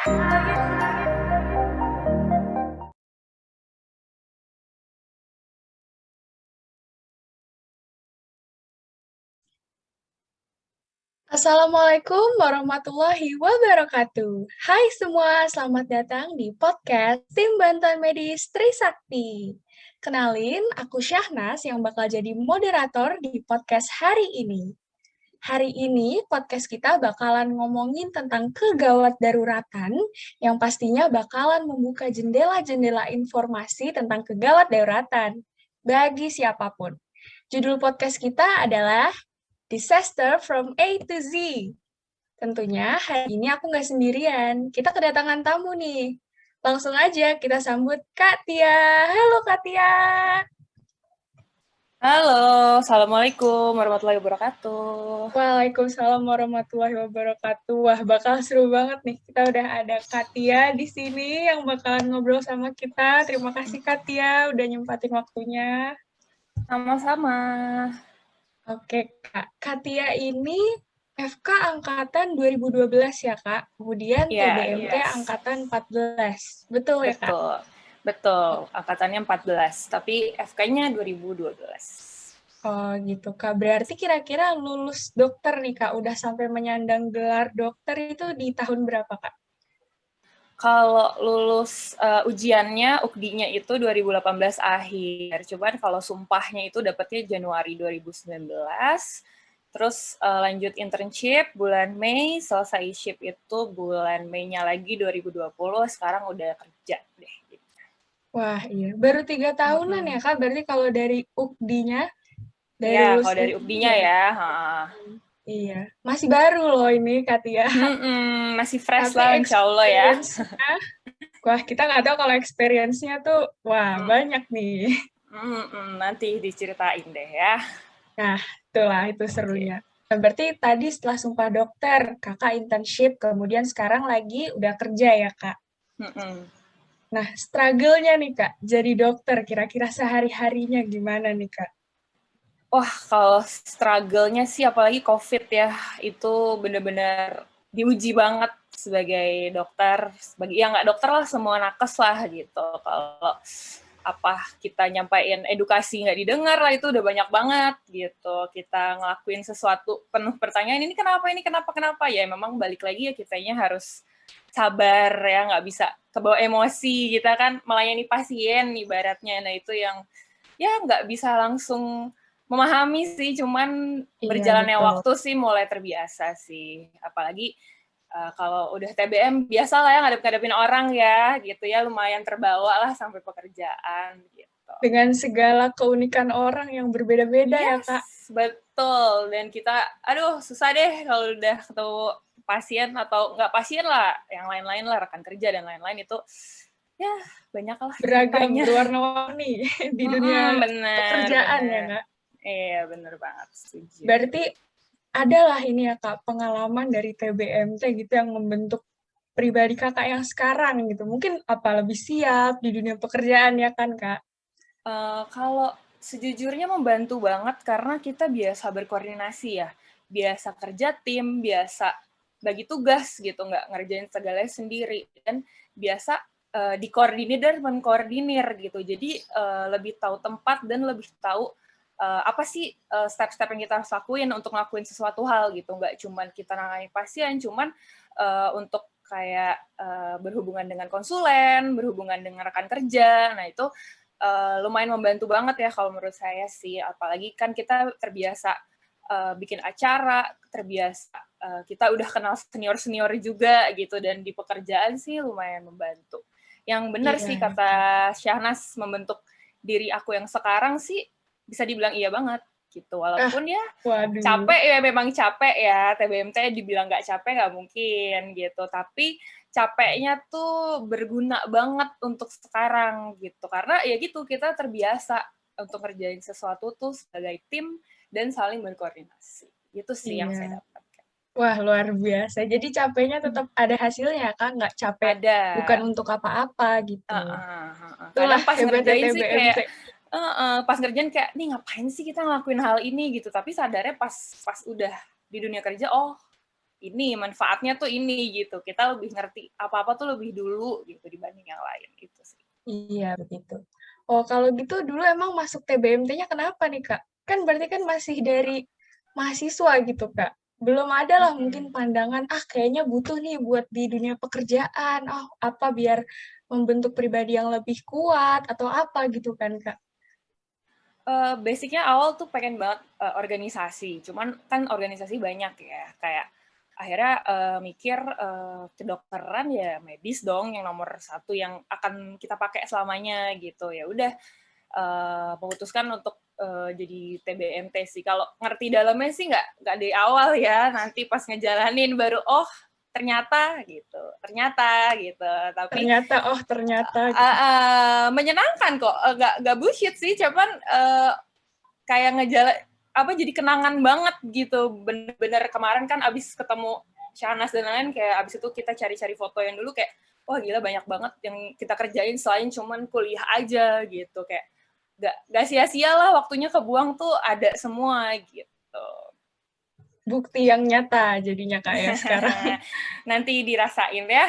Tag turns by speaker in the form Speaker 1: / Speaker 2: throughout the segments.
Speaker 1: Assalamualaikum warahmatullahi wabarakatuh. Hai semua, selamat datang di podcast Tim Bantuan Medis Trisakti. Kenalin, aku Syahnas yang bakal jadi moderator di podcast hari ini. Hari ini podcast kita bakalan ngomongin tentang kegawat daruratan yang pastinya bakalan membuka jendela-jendela informasi tentang kegawat daruratan bagi siapapun. Judul podcast kita adalah Disaster from A to Z. Tentunya hari ini aku nggak sendirian. Kita kedatangan tamu nih. Langsung aja kita sambut Kak Tia. Halo Kak Tia.
Speaker 2: Halo, Assalamualaikum warahmatullahi wabarakatuh.
Speaker 1: Waalaikumsalam warahmatullahi wabarakatuh. Wah, bakal seru banget nih. Kita udah ada Kak Tia di sini yang bakalan ngobrol sama kita. Terima kasih Kak Tia udah nyempatin waktunya.
Speaker 2: Sama-sama.
Speaker 1: Oke, Kak. Kak Tia ini FK angkatan 2012 ya, Kak. Kemudian TBMT angkatan 14. Betul ya, Kak?
Speaker 2: Betul. Angkatannya 14, tapi FK-nya 2012.
Speaker 1: Oh gitu, Kak. Berarti kira-kira lulus dokter nih, Kak. Udah sampai menyandang gelar dokter itu di tahun berapa, Kak?
Speaker 2: Kalau lulus ujiannya, UKDI-nya itu 2018 akhir. Cuman kalau sumpahnya itu dapetnya Januari 2019. Terus lanjut internship bulan Mei, selesai ship itu bulan Mei-nya lagi 2020, sekarang udah kerja deh.
Speaker 1: Wah, iya. Baru 3 tahunan ya, Kak? Berarti kalau dari UKDI-nya, dari
Speaker 2: ya,
Speaker 1: lulus
Speaker 2: kalau dari UKDI-nya ya.
Speaker 1: Iya. Masih baru loh ini, Kak Tia.
Speaker 2: Masih fresh
Speaker 1: Tapi
Speaker 2: lah, insya Allah ya.
Speaker 1: Wah, kita nggak tahu kalau experience-nya tuh, wah, banyak nih.
Speaker 2: Nanti diceritain deh ya.
Speaker 1: Nah, itulah, itu serunya. Nah, berarti tadi setelah sumpah dokter, kakak internship, kemudian sekarang lagi udah kerja ya, Kak? Nah, struggle-nya nih, Kak, jadi dokter, kira-kira sehari-harinya gimana nih, Kak?
Speaker 2: Wah, kalau struggle-nya sih, apalagi COVID ya, itu bener-bener diuji banget sebagai dokter, sebagai ya nggak dokter lah, semua nakes lah gitu. Kalau apa kita nyampain edukasi nggak didengar lah, itu udah banyak banget gitu. Kita ngelakuin sesuatu penuh pertanyaan, ini kenapa, ya memang balik lagi ya kitanya harus sabar ya, nggak bisa kebawa emosi, kita kan melayani pasien ibaratnya, nah itu yang ya nggak bisa langsung memahami sih, cuman berjalannya waktu sih mulai terbiasa sih, apalagi kalau udah TBM biasa lah ya ngadep-ngadepin orang ya gitu ya, lumayan terbawa lah sampai pekerjaan gitu.
Speaker 1: Dengan segala keunikan orang yang berbeda-beda ya, Kak?
Speaker 2: Betul, dan kita susah deh kalau udah ketemu pasien atau nggak pasien lah, yang lain-lain lah, rekan kerja dan lain-lain itu ya banyak lah
Speaker 1: beragam,
Speaker 2: ceritanya.
Speaker 1: berwarna-warni di dunia pekerjaan ya, Kak?
Speaker 2: Iya, bener banget, setuju.
Speaker 1: Berarti adalah ini ya, Kak, pengalaman dari TBMT gitu yang membentuk pribadi kakak yang sekarang gitu. Mungkin apa lebih siap di dunia pekerjaan ya kan, Kak?
Speaker 2: Kalau sejujurnya membantu banget karena kita biasa berkoordinasi ya. Biasa kerja tim, biasa bagi tugas gitu, nggak ngerjain segalanya sendiri. Dan biasa dikoordinir dan mengkoordinir gitu. Jadi lebih tahu tempat dan lebih tahu apa sih step-step yang kita harus lakuin untuk ngelakuin sesuatu hal gitu. Nggak cuman kita nangani pasien, cuman untuk kayak berhubungan dengan konsulen, berhubungan dengan rekan kerja. Nah itu lumayan membantu banget ya kalau menurut saya sih. Apalagi kan kita terbiasa bikin acara, terbiasa kita udah kenal senior-senior juga gitu, dan di pekerjaan sih lumayan membantu. Yang benar sih kata Syahnas, membentuk diri aku yang sekarang sih bisa dibilang iya banget gitu. Walaupun ya capek ya, memang capek ya, TBMT dibilang nggak capek nggak mungkin gitu, tapi capeknya tuh berguna banget untuk sekarang gitu, karena ya gitu, kita terbiasa untuk ngerjain sesuatu tuh sebagai tim dan saling berkoordinasi. Itu sih yang saya dapatkan.
Speaker 1: Wah, luar biasa. Jadi capeknya tetap ada hasilnya, Kak? Nggak capek bukan untuk apa-apa gitu.
Speaker 2: Kadang pas ngerjain sih kayak pas ngerjain kayak, nih ngapain sih kita ngelakuin hal ini gitu, tapi sadarnya pas udah di dunia kerja, oh ini manfaatnya tuh ini gitu. Kita lebih ngerti apa-apa tuh lebih dulu gitu dibanding yang lain itu sih.
Speaker 1: Iya, begitu. Oh, kalau gitu dulu emang masuk TBMT-nya kenapa nih, Kak? Kan berarti kan masih dari mahasiswa gitu, Kak. Belum ada lah mungkin pandangan, kayaknya butuh nih buat di dunia pekerjaan. Apa biar membentuk pribadi yang lebih kuat atau apa gitu kan, Kak?
Speaker 2: Basicnya awal tuh pengen banget organisasi, cuman kan organisasi banyak ya, kayak akhirnya mikir kedokteran ya medis dong yang nomor satu yang akan kita pakai selamanya gitu. Ya udah memutuskan untuk jadi TBMT sih. Kalau ngerti dalamnya sih nggak dari awal ya, nanti pas ngejalanin baru ternyata gitu. Tapi
Speaker 1: Ternyata gitu.
Speaker 2: menyenangkan kok, nggak bullshit sih, cuman kayak ngejalan jadi kenangan banget gitu. Bener-bener kemarin kan abis ketemu Syahnas dan lain-lain, kayak abis itu kita cari-cari foto yang dulu kayak wah gila banyak banget yang kita kerjain selain cuman kuliah aja gitu, kayak nggak sia-sia lah waktunya kebuang tuh ada semua gitu.
Speaker 1: Bukti yang nyata jadinya, Kak, ya sekarang.
Speaker 2: Nanti dirasain ya.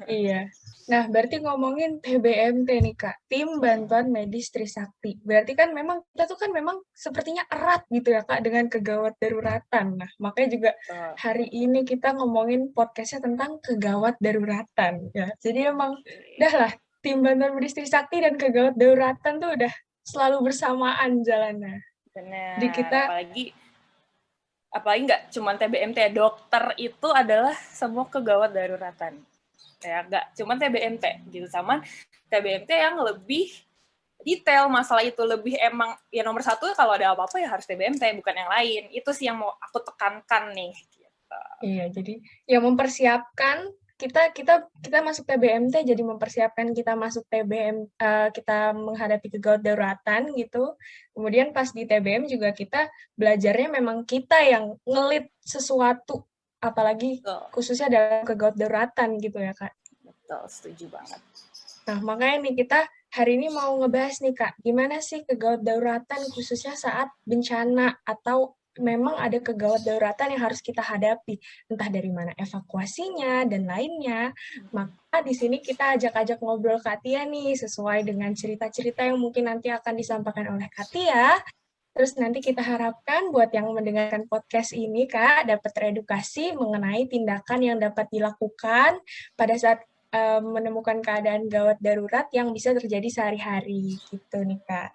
Speaker 1: Iya. Nah, berarti ngomongin TBMT nih, Kak, Tim Bantuan Medis Trisakti. Berarti kan memang kita tuh kan memang sepertinya erat gitu ya, Kak, dengan kegawat daruratan. Nah, makanya juga hari ini kita ngomongin podcast-nya tentang kegawat daruratan ya. Jadi emang udah lah, Tim Bantuan Medis Trisakti dan kegawat daruratan tuh udah selalu bersamaan jalannya.
Speaker 2: Benar.
Speaker 1: Jadi kita
Speaker 2: apalagi nggak cuma TBMT, dokter itu adalah semua kegawat daruratan. Ya nggak cuma TBMT gitu, sama TBMT yang lebih detail masalah itu, lebih emang ya nomor satu kalau ada apa-apa ya harus TBMT bukan yang lain. Itu sih yang mau aku tekankan nih gitu.
Speaker 1: Iya, jadi ya mempersiapkan kita masuk TBMT jadi mempersiapkan kita masuk TBM, kita menghadapi kegawat daruratan gitu. Kemudian pas di TBM juga kita belajarnya memang kita yang ngelit sesuatu, apalagi khususnya dalam kegawat daruratan gitu ya, Kak.
Speaker 2: Betul, setuju banget.
Speaker 1: Nah, makanya nih kita hari ini mau ngebahas nih, Kak, gimana sih kegawat daruratan khususnya saat bencana atau memang ada kegawat daruratan yang harus kita hadapi, entah dari mana evakuasinya dan lainnya. Maka di sini kita ajak-ajak ngobrol Kak Tia nih, sesuai dengan cerita-cerita yang mungkin nanti akan disampaikan oleh Kak Tia. Terus nanti kita harapkan buat yang mendengarkan podcast ini, Kak, dapat teredukasi mengenai tindakan yang dapat dilakukan pada saat menemukan keadaan gawat darurat yang bisa terjadi sehari-hari, gitu nih, Kak.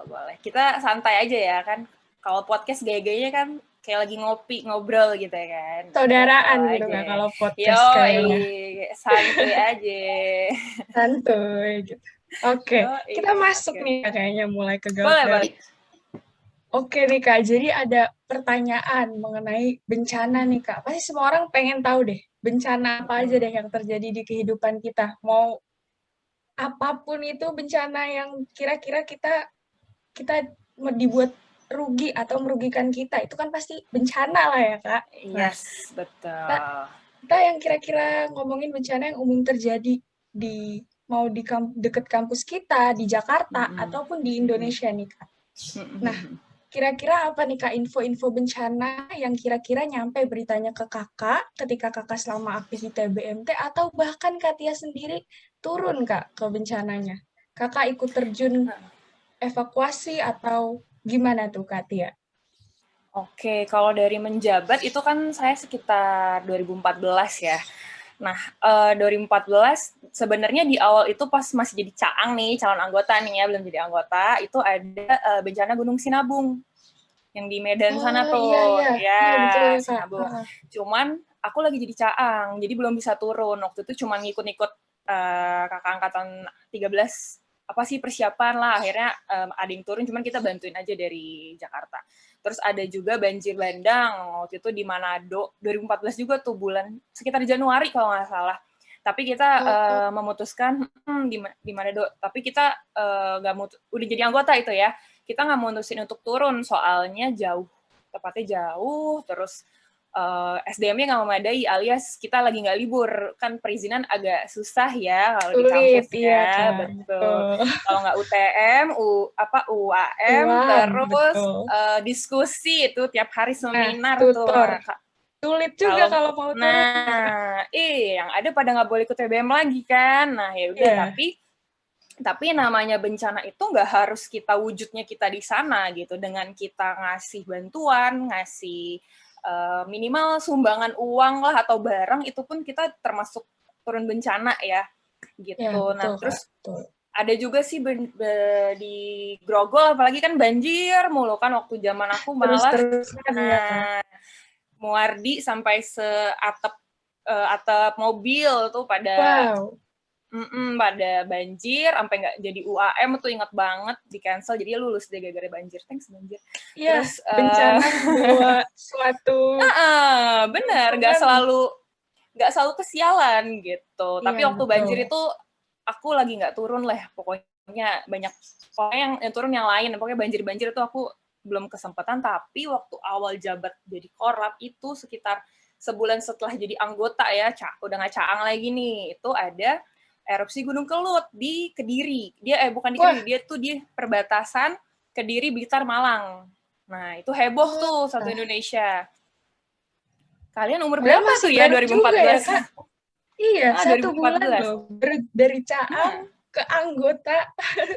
Speaker 2: Boleh. Kita santai aja ya kan. Kalau podcast gaya-gayanya kan kayak lagi ngobrol gitu ya kan.
Speaker 1: Saudaraan gitu, Kak, kalau podcast kayaknya.
Speaker 2: Santuy aja.
Speaker 1: Santuy gitu. Oke, kita masuk nih kayaknya mulai ke gawat darurat. Oke nih, Kak, jadi ada pertanyaan mengenai bencana nih, Kak. Pasti semua orang pengen tahu deh, bencana apa aja deh yang terjadi di kehidupan kita. Mau apapun itu bencana yang kira-kira kita dibuat rugi atau merugikan kita, itu kan pasti bencana lah ya, Kak.
Speaker 2: Yes, betul.
Speaker 1: Kita yang kira-kira ngomongin bencana yang umum terjadi mau di deket kampus kita, di Jakarta, ataupun di Indonesia nih, Kak. Nah, kira-kira apa nih, Kak, info-info bencana yang kira-kira nyampe beritanya ke Kakak ketika Kakak selama aktif di TBMT, atau bahkan Kak Tia sendiri turun, Kak, ke bencananya? Kakak ikut terjun evakuasi atau gimana tuh, Kak Tia?
Speaker 2: Oke, kalau dari menjabat itu kan saya sekitar 2014 ya. Nah, 2014 sebenarnya di awal itu pas masih jadi caang nih, calon anggota nih ya, belum jadi anggota, itu ada bencana Gunung Sinabung yang di Medan sana tuh.
Speaker 1: Iya, betul ya, Kak.
Speaker 2: Sinabung. Cuman aku lagi jadi caang, jadi belum bisa turun. Waktu itu cuma ngikut-ngikut kakak angkatan 13 apa sih persiapan lah, akhirnya ada yang turun, cuman kita bantuin aja dari Jakarta. Terus ada juga banjir bandang waktu itu di Manado 2014 juga tuh, bulan sekitar Januari kalau nggak salah. Tapi kita memutuskan di Manado, tapi kita nggak udah jadi anggota itu ya, kita nggak mutusin untuk turun soalnya jauh, tepatnya jauh, terus SDM-nya nggak memadai, alias kita lagi nggak libur, kan perizinan agak susah ya kalau di kampus ya, betul. Kalau nggak UTM, UAM, terus diskusi itu tiap hari seminar tuh.
Speaker 1: Sulit juga kalau mau turun.
Speaker 2: Nah, yang ada pada nggak boleh ikut TBM lagi kan. Nah, ya udah,
Speaker 1: Yeah.
Speaker 2: tapi namanya bencana itu nggak harus kita wujudnya kita di sana gitu. Dengan kita ngasih bantuan, ngasih minimal sumbangan uang lah atau barang, itu pun kita termasuk turun bencana ya gitu.
Speaker 1: Yeah, betul,
Speaker 2: Nah, terus
Speaker 1: betul.
Speaker 2: ada juga sih di Grogol, apalagi kan banjir mulu kan waktu zaman aku malah.
Speaker 1: Terus-terusan ya kan.
Speaker 2: Muardi sampai seatap atap mobil tuh pada banjir, sampai nggak jadi UAM tuh, ingat banget, di cancel, jadi lulus deh gara-gara banjir. Thanks banjir.
Speaker 1: Iya,
Speaker 2: Terus
Speaker 1: bencana membawa suatu
Speaker 2: bener, nggak selalu kesialan gitu. Tapi
Speaker 1: iya,
Speaker 2: waktu
Speaker 1: betul.
Speaker 2: banjir itu aku lagi nggak turun lah, pokoknya pokoknya yang turun yang lain. Pokoknya banjir itu aku belum kesempatan, tapi waktu awal jabat jadi korlap itu sekitar sebulan setelah jadi anggota ya, udah nggak caang lagi nih, itu ada erupsi Gunung Kelut di Kediri. Dia bukan di Kediri, dia tuh di perbatasan Kediri, Blitar, Malang. Nah, itu heboh tuh satu Indonesia. Kalian umur berapa tuh ya 2014?
Speaker 1: Ya, Kak? Iya, 1 bulan
Speaker 2: 2014.
Speaker 1: loh. Dari caang ke anggota,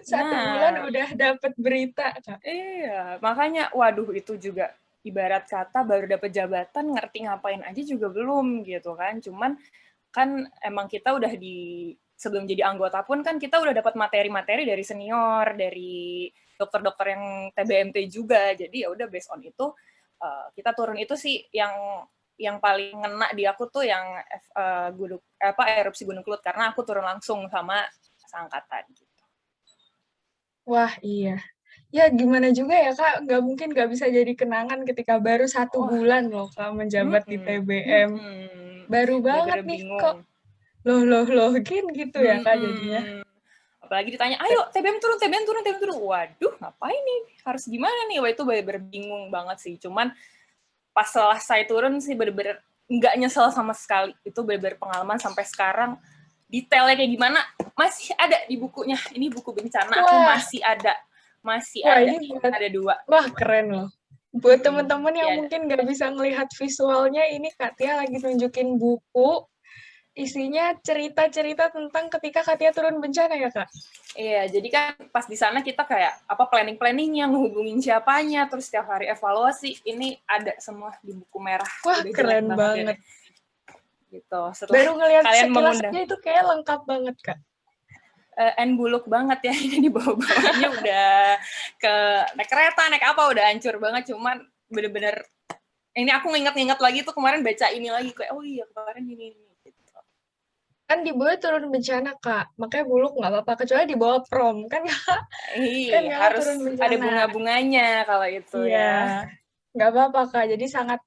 Speaker 1: 1 bulan udah dapet berita, Kak.
Speaker 2: Iya, makanya waduh itu juga ibarat kata baru dapat jabatan, ngerti ngapain aja juga belum gitu kan. Cuman kan emang kita udah sebelum jadi anggota pun kan kita udah dapat materi-materi dari senior, dari dokter-dokter yang TBMT juga. Jadi ya udah based on itu kita turun. Itu sih yang paling ngena di aku tuh yang erupsi Gunung Kelut, karena aku turun langsung sama seangkatan gitu.
Speaker 1: Wah, iya. Ya gimana juga ya, Kak, nggak mungkin nggak bisa jadi kenangan ketika baru 1 bulan loh, Kak, menjabat di TBM. Baru banget nih, kok loh, gitu ya, Kak, jadinya.
Speaker 2: Apalagi ditanya, ayo TBM turun. Waduh, ngapain nih? Harus gimana nih? Wah, itu bener-bener bingung banget sih. Cuman pas selesai turun sih bener-bener nggak nyesel sama sekali. Itu bener-bener pengalaman sampai sekarang. Detailnya kayak gimana masih ada di bukunya. Ini buku bencana aku masih ada.
Speaker 1: Ini
Speaker 2: ada 2.
Speaker 1: Wah, keren loh. Buat teman-teman yang mungkin nggak bisa melihat visualnya, ini Kak Tia lagi nunjukin buku isinya cerita-cerita tentang ketika Kak Tia turun bencana ya, Kak?
Speaker 2: Iya, jadi kan pas di sana kita kayak planning-planningnya, ngehubungin siapanya, terus setiap hari evaluasi, ini ada semua di buku merah.
Speaker 1: Wah,
Speaker 2: udah
Speaker 1: keren banget.
Speaker 2: Gitu. Setelah
Speaker 1: baru ngelihat
Speaker 2: kalian
Speaker 1: sekilasnya itu kayak lengkap banget, Kak.
Speaker 2: Buluk banget ya, ini di bawah-bawahnya udah naik kereta, naik apa, udah hancur banget. Cuman bener-bener, ini aku nginget-nginget lagi tuh kemarin baca ini lagi, kayak oh iya kemarin ini.
Speaker 1: Kan di bawah turun bencana, Kak. Makanya buluk nggak apa-apa, kecuali di bawah prom. Kan
Speaker 2: kan harus turun bencana. Ada bunga-bunganya kalau itu ya.
Speaker 1: Nggak apa-apa, Kak. Jadi sangat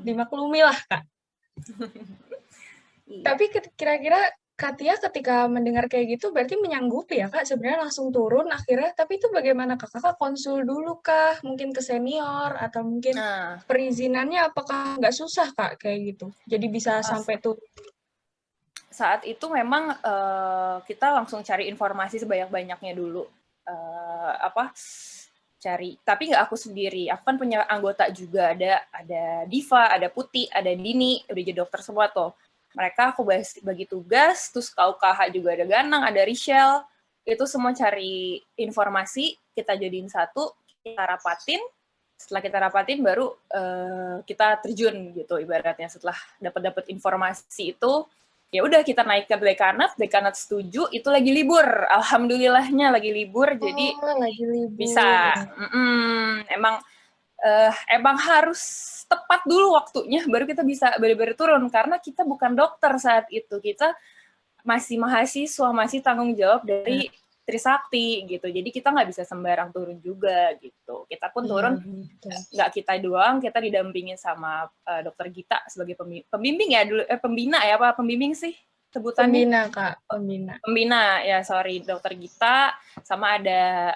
Speaker 1: dimaklumi lah, Kak. Tapi kira-kira Kak Tia ketika mendengar kayak gitu berarti menyanggupi ya, Kak, sebenarnya langsung turun akhirnya. Tapi itu bagaimana, Kak? Kakak konsul dulu kah? Mungkin ke senior atau mungkin perizinannya apakah nggak susah, Kak, kayak gitu? Jadi bisa sampai turun.
Speaker 2: Saat itu memang kita langsung cari informasi sebanyak-banyaknya dulu. Cari, tapi nggak aku sendiri. Aku kan punya anggota juga, ada Diva, ada Putih, ada Dini, udah jadi dokter semua tuh. Mereka aku bagi tugas, terus KUKH juga ada Ganang, ada Richelle, itu semua cari informasi, kita jadiin satu, kita rapatin, setelah kita rapatin baru kita terjun gitu ibaratnya. Setelah dapat informasi itu, ya udah kita naik ke dekanat setuju, itu lagi libur, alhamdulillahnya lagi libur, jadi
Speaker 1: lagi libur.
Speaker 2: Bisa. Emang harus tepat dulu waktunya, baru kita bisa benar-benar turun, karena kita bukan dokter saat itu, kita masih mahasiswa, masih tanggung jawab dari Trisakti gitu, jadi kita nggak bisa sembarang turun juga gitu. Kita pun turun nggak kita doang, kita didampingin sama dokter Gita sebagai pembimbing ya dulu, pembina ya, apa pembimbing sih sebutannya?
Speaker 1: Pembina, Kak,
Speaker 2: pembina ya, sorry, dokter Gita, sama ada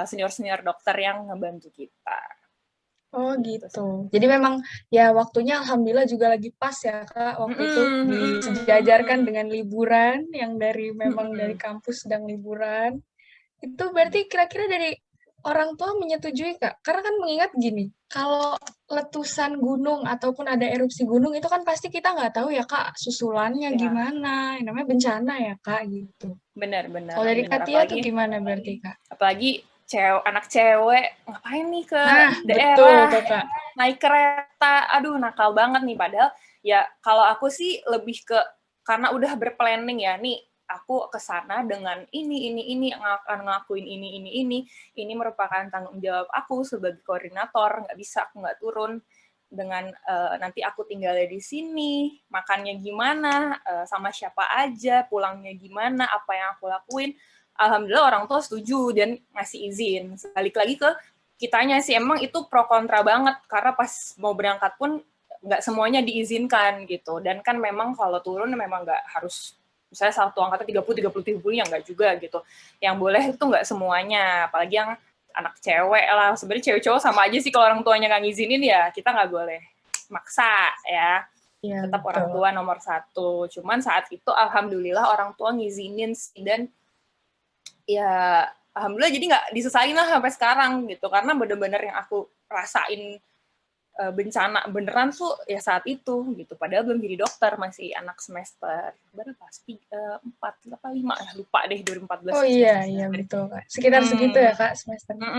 Speaker 2: senior dokter yang ngebantu kita.
Speaker 1: Oh gitu. Jadi memang ya waktunya alhamdulillah juga lagi pas ya, Kak, waktu itu disejajarkan dengan liburan yang memang dari kampus sedang liburan. Itu berarti kira-kira dari orang tua menyetujui, Kak? Karena kan mengingat gini, kalau letusan gunung ataupun ada erupsi gunung itu kan pasti kita nggak tahu ya, Kak, susulannya
Speaker 2: Ya,
Speaker 1: gimana, yang namanya bencana ya, Kak, gitu.
Speaker 2: benar
Speaker 1: Kalau
Speaker 2: benar
Speaker 1: dari
Speaker 2: benar.
Speaker 1: Katia tuh
Speaker 2: Apalagi
Speaker 1: gimana berarti, Kak?
Speaker 2: anak cewek ngapain nih ke
Speaker 1: Nah, betul
Speaker 2: daerah
Speaker 1: tuh, Kak.
Speaker 2: naik kereta, aduh nakal banget nih. Padahal ya kalau aku sih lebih ke karena udah berplanning ya nih, aku ke sana dengan ini akan ngelakuin ini merupakan tanggung jawab aku sebagai koordinator, nggak bisa aku nggak turun dengan nanti aku tinggalnya di sini, makannya gimana, sama siapa aja, pulangnya gimana, apa yang aku lakuin. Alhamdulillah orang tua setuju dan ngasih izin. Balik lagi ke kitanya sih, emang itu pro kontra banget, karena pas mau berangkat pun nggak semuanya diizinkan gitu. Dan kan memang kalau turun memang nggak harus, misalnya satu angkatan 30 ya nggak juga gitu. Yang boleh itu nggak semuanya, apalagi yang anak cewek lah. Sebenarnya cewek cowok sama aja sih, kalau orang tuanya nggak ngizinin ya kita nggak boleh maksa ya.
Speaker 1: Iya,
Speaker 2: Tetap orang
Speaker 1: betul.
Speaker 2: tua nomor satu. Cuman saat itu alhamdulillah orang tua ngizinin sih, dan ya alhamdulillah jadi nggak disesalin lah sampai sekarang gitu, karena bener-bener yang aku rasain bencana beneran tuh ya saat itu gitu, padahal belum jadi dokter, masih anak semester berapa, 4 apa 5 ya, lupa deh, 2014
Speaker 1: Oh
Speaker 2: tuh
Speaker 1: iya,
Speaker 2: semester
Speaker 1: iya
Speaker 2: 9 deh.
Speaker 1: betul, Kak. Sekitar segitu ya, Kak, semesternya.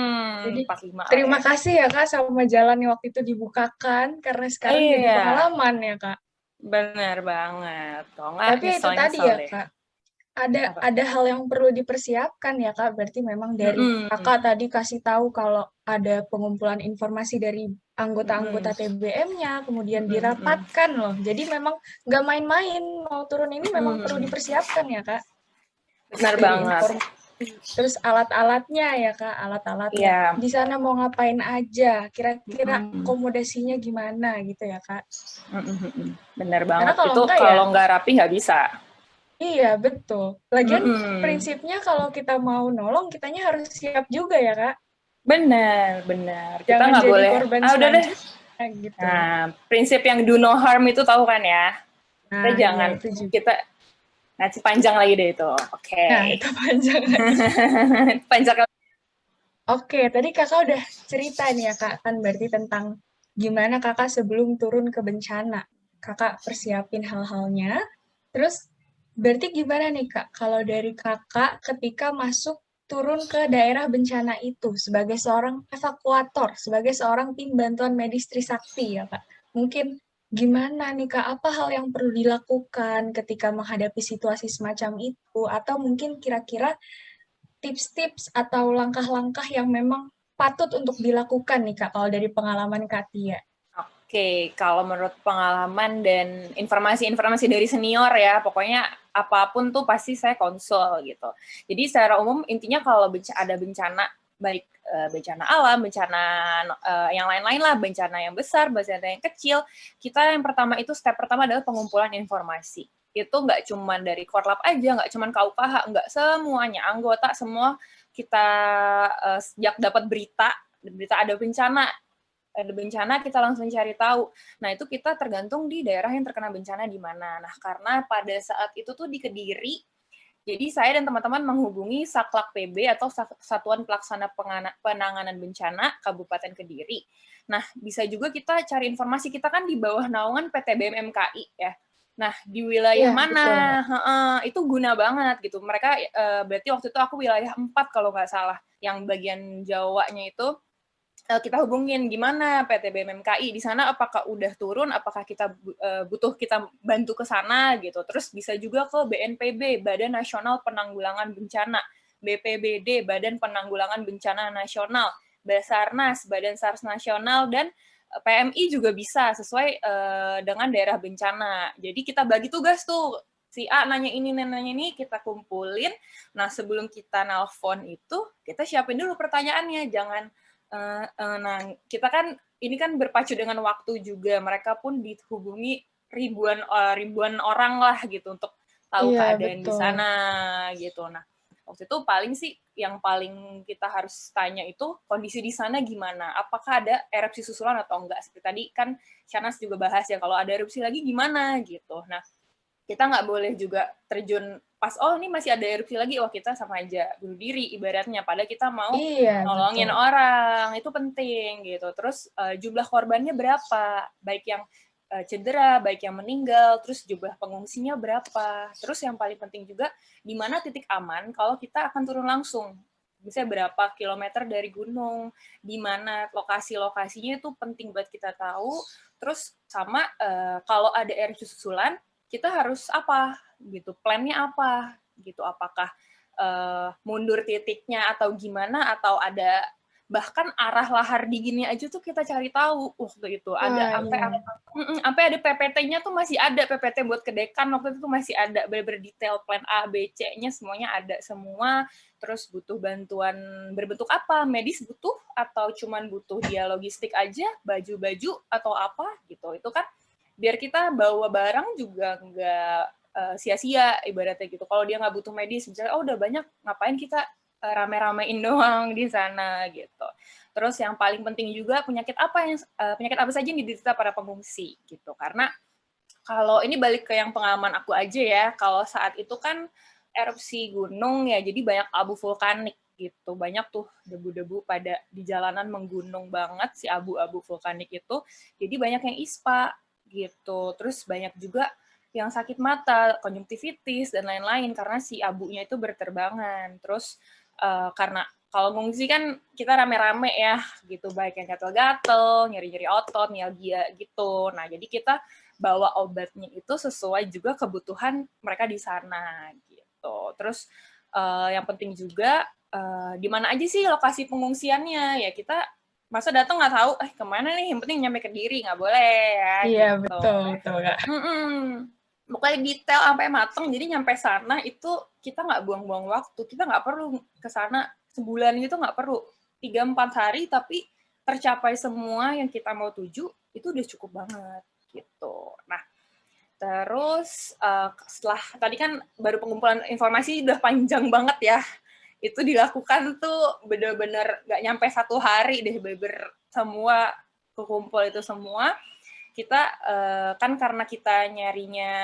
Speaker 1: Jadi
Speaker 2: 45 lah
Speaker 1: terima
Speaker 2: ya.
Speaker 1: kasih ya, Kak, sama jalan yang waktu itu dibukakan karena sekarang jadi
Speaker 2: Iya,
Speaker 1: pengalaman ya, Kak.
Speaker 2: bener banget, kalau nggak
Speaker 1: Tapi itu tadi
Speaker 2: nyesel-nyesel
Speaker 1: ya,
Speaker 2: deh.
Speaker 1: Kak, ada
Speaker 2: Apa?
Speaker 1: ada hal yang perlu dipersiapkan ya, Kak. Berarti memang dari
Speaker 2: Mm-mm.
Speaker 1: Kakak tadi kasih tahu kalau ada pengumpulan informasi dari
Speaker 2: Mm-mm.
Speaker 1: anggota-anggota TBM-nya, kemudian
Speaker 2: Mm-mm.
Speaker 1: dirapatkan loh. Jadi memang nggak main-main mau turun ini memang perlu
Speaker 2: Mm-mm.
Speaker 1: dipersiapkan ya, Kak.
Speaker 2: Benar
Speaker 1: Dari
Speaker 2: banget.
Speaker 1: informasi, terus alat-alatnya ya, Kak, alat-alatnya.
Speaker 2: Iya.
Speaker 1: Di sana mau ngapain aja, kira-kira
Speaker 2: Mm-mm.
Speaker 1: akomodasinya gimana gitu ya, Kak.
Speaker 2: Mm-mm. Benar
Speaker 1: Karena
Speaker 2: banget.
Speaker 1: kalau
Speaker 2: Itu
Speaker 1: enggak ya,
Speaker 2: kalau nggak rapi nggak bisa.
Speaker 1: iya, betul. Lagian
Speaker 2: Mm-mm.
Speaker 1: prinsipnya kalau kita mau nolong, kitanya harus siap juga ya, Kak.
Speaker 2: Benar, benar. Kita
Speaker 1: Jangan
Speaker 2: nggak
Speaker 1: jadi
Speaker 2: boleh,
Speaker 1: korban
Speaker 2: udah deh.
Speaker 1: selanjutnya gitu.
Speaker 2: Nah, prinsip yang do no harm itu tahu kan ya? Kita
Speaker 1: Nah, iya
Speaker 2: jangan,
Speaker 1: itu juga.
Speaker 2: kita, nanti panjang lagi deh itu. Oke.
Speaker 1: Nah,
Speaker 2: Okay.
Speaker 1: itu panjang lagi.
Speaker 2: Panjang lagi.
Speaker 1: Oke, tadi kakak udah cerita nih ya, Kak, kan berarti tentang gimana kakak sebelum turun ke bencana. Kakak persiapin hal-halnya. Terus, berarti gimana nih, Kak, kalau dari kakak ketika masuk turun ke daerah bencana itu sebagai seorang evakuator, sebagai seorang tim bantuan medis Trisakti ya, Kak. Mungkin gimana nih, Kak, apa hal yang perlu dilakukan ketika menghadapi situasi semacam itu? Atau mungkin kira-kira tips-tips atau langkah-langkah yang memang patut untuk dilakukan nih, Kak, kalau dari pengalaman Kak Tia?
Speaker 2: Oke, kalau menurut pengalaman dan informasi-informasi dari senior ya, pokoknya apapun tuh pasti saya konsul gitu. Jadi secara umum intinya kalau ada bencana, baik bencana alam, bencana yang lain-lain lah, bencana yang besar, bencana yang kecil, kita yang pertama itu step pertama adalah pengumpulan informasi. Itu nggak cuma dari Korlap aja, nggak cuma KUKH, nggak semuanya, anggota semua kita sejak dapat berita ada bencana kita langsung cari tahu. Nah, itu kita tergantung di daerah yang terkena bencana di mana. Nah, karena pada saat itu tuh di Kediri, jadi saya dan teman-teman menghubungi Saklak PB atau Satuan Pelaksana Penanganan Bencana Kabupaten Kediri. Nah, bisa juga kita cari informasi, kita kan di bawah naungan PT BMMKI ya. Nah, di wilayah
Speaker 1: Iya,
Speaker 2: mana?
Speaker 1: betul, Kak.
Speaker 2: Itu guna banget gitu. Mereka berarti waktu itu aku wilayah 4 kalau nggak salah. Yang bagian Jawanya itu kita hubungin gimana PT BMMKI di sana, apakah udah turun, apakah kita butuh kita bantu ke sana gitu. Terus bisa juga ke BNPB, Badan Nasional Penanggulangan Bencana, BPBD, Badan Penanggulangan Bencana Nasional, Basarnas, Badan SARS Nasional, dan PMI juga bisa sesuai dengan daerah bencana. Jadi kita bagi tugas tuh, si A nanya ini, kita kumpulin. Nah, sebelum kita nelpon itu, kita siapin dulu pertanyaannya, jangan nah, kita kan ini kan berpacu dengan waktu juga. Mereka pun dihubungi ribuan orang lah gitu untuk tahu
Speaker 1: Iya,
Speaker 2: keadaan di
Speaker 1: betul.
Speaker 2: sana gitu. Nah, waktu itu paling sih yang paling kita harus tanya itu kondisi di sana gimana? Apakah ada erupsi susulan atau enggak? Seperti tadi kan Shanas juga bahas ya, kalau ada erupsi lagi gimana gitu. Nah, kita nggak boleh juga terjun pas ini masih ada erupsi lagi, kita sama aja bunuh diri ibaratnya, padahal kita mau nolongin
Speaker 1: betul.
Speaker 2: orang, itu penting gitu. Terus jumlah korbannya berapa, baik yang cedera, baik yang meninggal, terus jumlah pengungsinya berapa, terus yang paling penting juga di mana titik aman kalau kita akan turun langsung, misalnya berapa kilometer dari gunung, di mana lokasi-lokasinya itu penting buat kita tahu. Terus sama kalau ada erupsi susulan, kita harus apa gitu, plannya apa gitu, apakah mundur titiknya atau gimana, atau ada bahkan arah lahar dinginnya aja tuh kita cari tahu waktu itu. Ada sampai ada PPT-nya tuh masih ada, PPT buat ke dekan waktu itu tuh masih ada, bener-bener detail plan A, B, C-nya semuanya ada semua. Terus butuh bantuan berbentuk apa, medis butuh atau cuman butuh dia logistik aja, baju-baju atau apa gitu. Itu kan biar kita bawa barang juga nggak sia-sia ibaratnya gitu. Kalau dia nggak butuh medis, misalnya udah banyak, ngapain kita rame-ramein doang di sana gitu. Terus yang paling penting juga penyakit apa saja yang diderita para pengungsi gitu. Karena kalau ini balik ke yang pengalaman aku aja ya, kalau saat itu kan erupsi gunung ya, jadi banyak abu vulkanik gitu. Banyak tuh debu-debu pada di jalanan menggunung banget si abu-abu vulkanik itu. Jadi banyak yang ISPA gitu. Terus banyak juga yang sakit mata, konjungtivitis dan lain-lain karena si abunya itu berterbangan. Terus karena kalau ngungsi kan kita rame-rame ya gitu, baik yang gatel-gatel, nyeri-nyeri otot, mialgia gitu. Nah, jadi kita bawa obatnya itu sesuai juga kebutuhan mereka di sana gitu. Terus yang penting juga di mana aja sih lokasi pengungsiannya, ya kita masa datang nggak tahu kemana nih, yang penting nyampe Kediri, nggak boleh ya gitu.
Speaker 1: Betul Kak.
Speaker 2: Pokoknya detail sampai mateng, jadi nyampe sana itu kita nggak buang-buang waktu, kita nggak perlu ke sana sebulan gitu, nggak perlu 3-4 hari, tapi tercapai semua yang kita mau tuju, itu udah cukup banget gitu. Nah, terus setelah tadi kan baru pengumpulan informasi udah panjang banget ya, itu dilakukan tuh bener-bener nggak nyampe 1 hari deh, bener-bener semua kekumpul itu semua. Kita kan karena kita nyarinya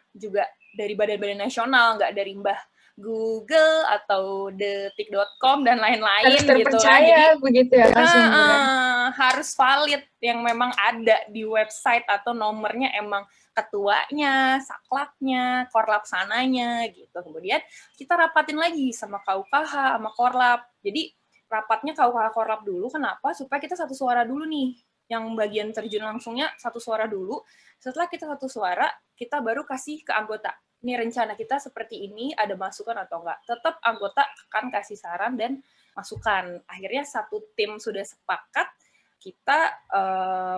Speaker 2: juga dari badan-badan nasional, nggak dari Mbah Google atau detik.com dan lain-lain
Speaker 1: Harus
Speaker 2: gitu kan. Jadi
Speaker 1: terpercaya begitu ya Kak sumbernya.
Speaker 2: harus valid yang memang ada di website atau nomornya emang ketuanya, saklaknya, korlapsananya gitu. Kemudian kita rapatin lagi sama KUKH, sama Korlap. Jadi rapatnya KUKH Korlap dulu, kenapa? Supaya kita satu suara dulu nih. Yang bagian terjun langsungnya satu suara dulu. Setelah kita satu suara, kita baru kasih ke anggota. Ini rencana kita seperti ini, ada masukan atau enggak. Tetap anggota akan kasih saran dan masukan. Akhirnya satu tim sudah sepakat, kita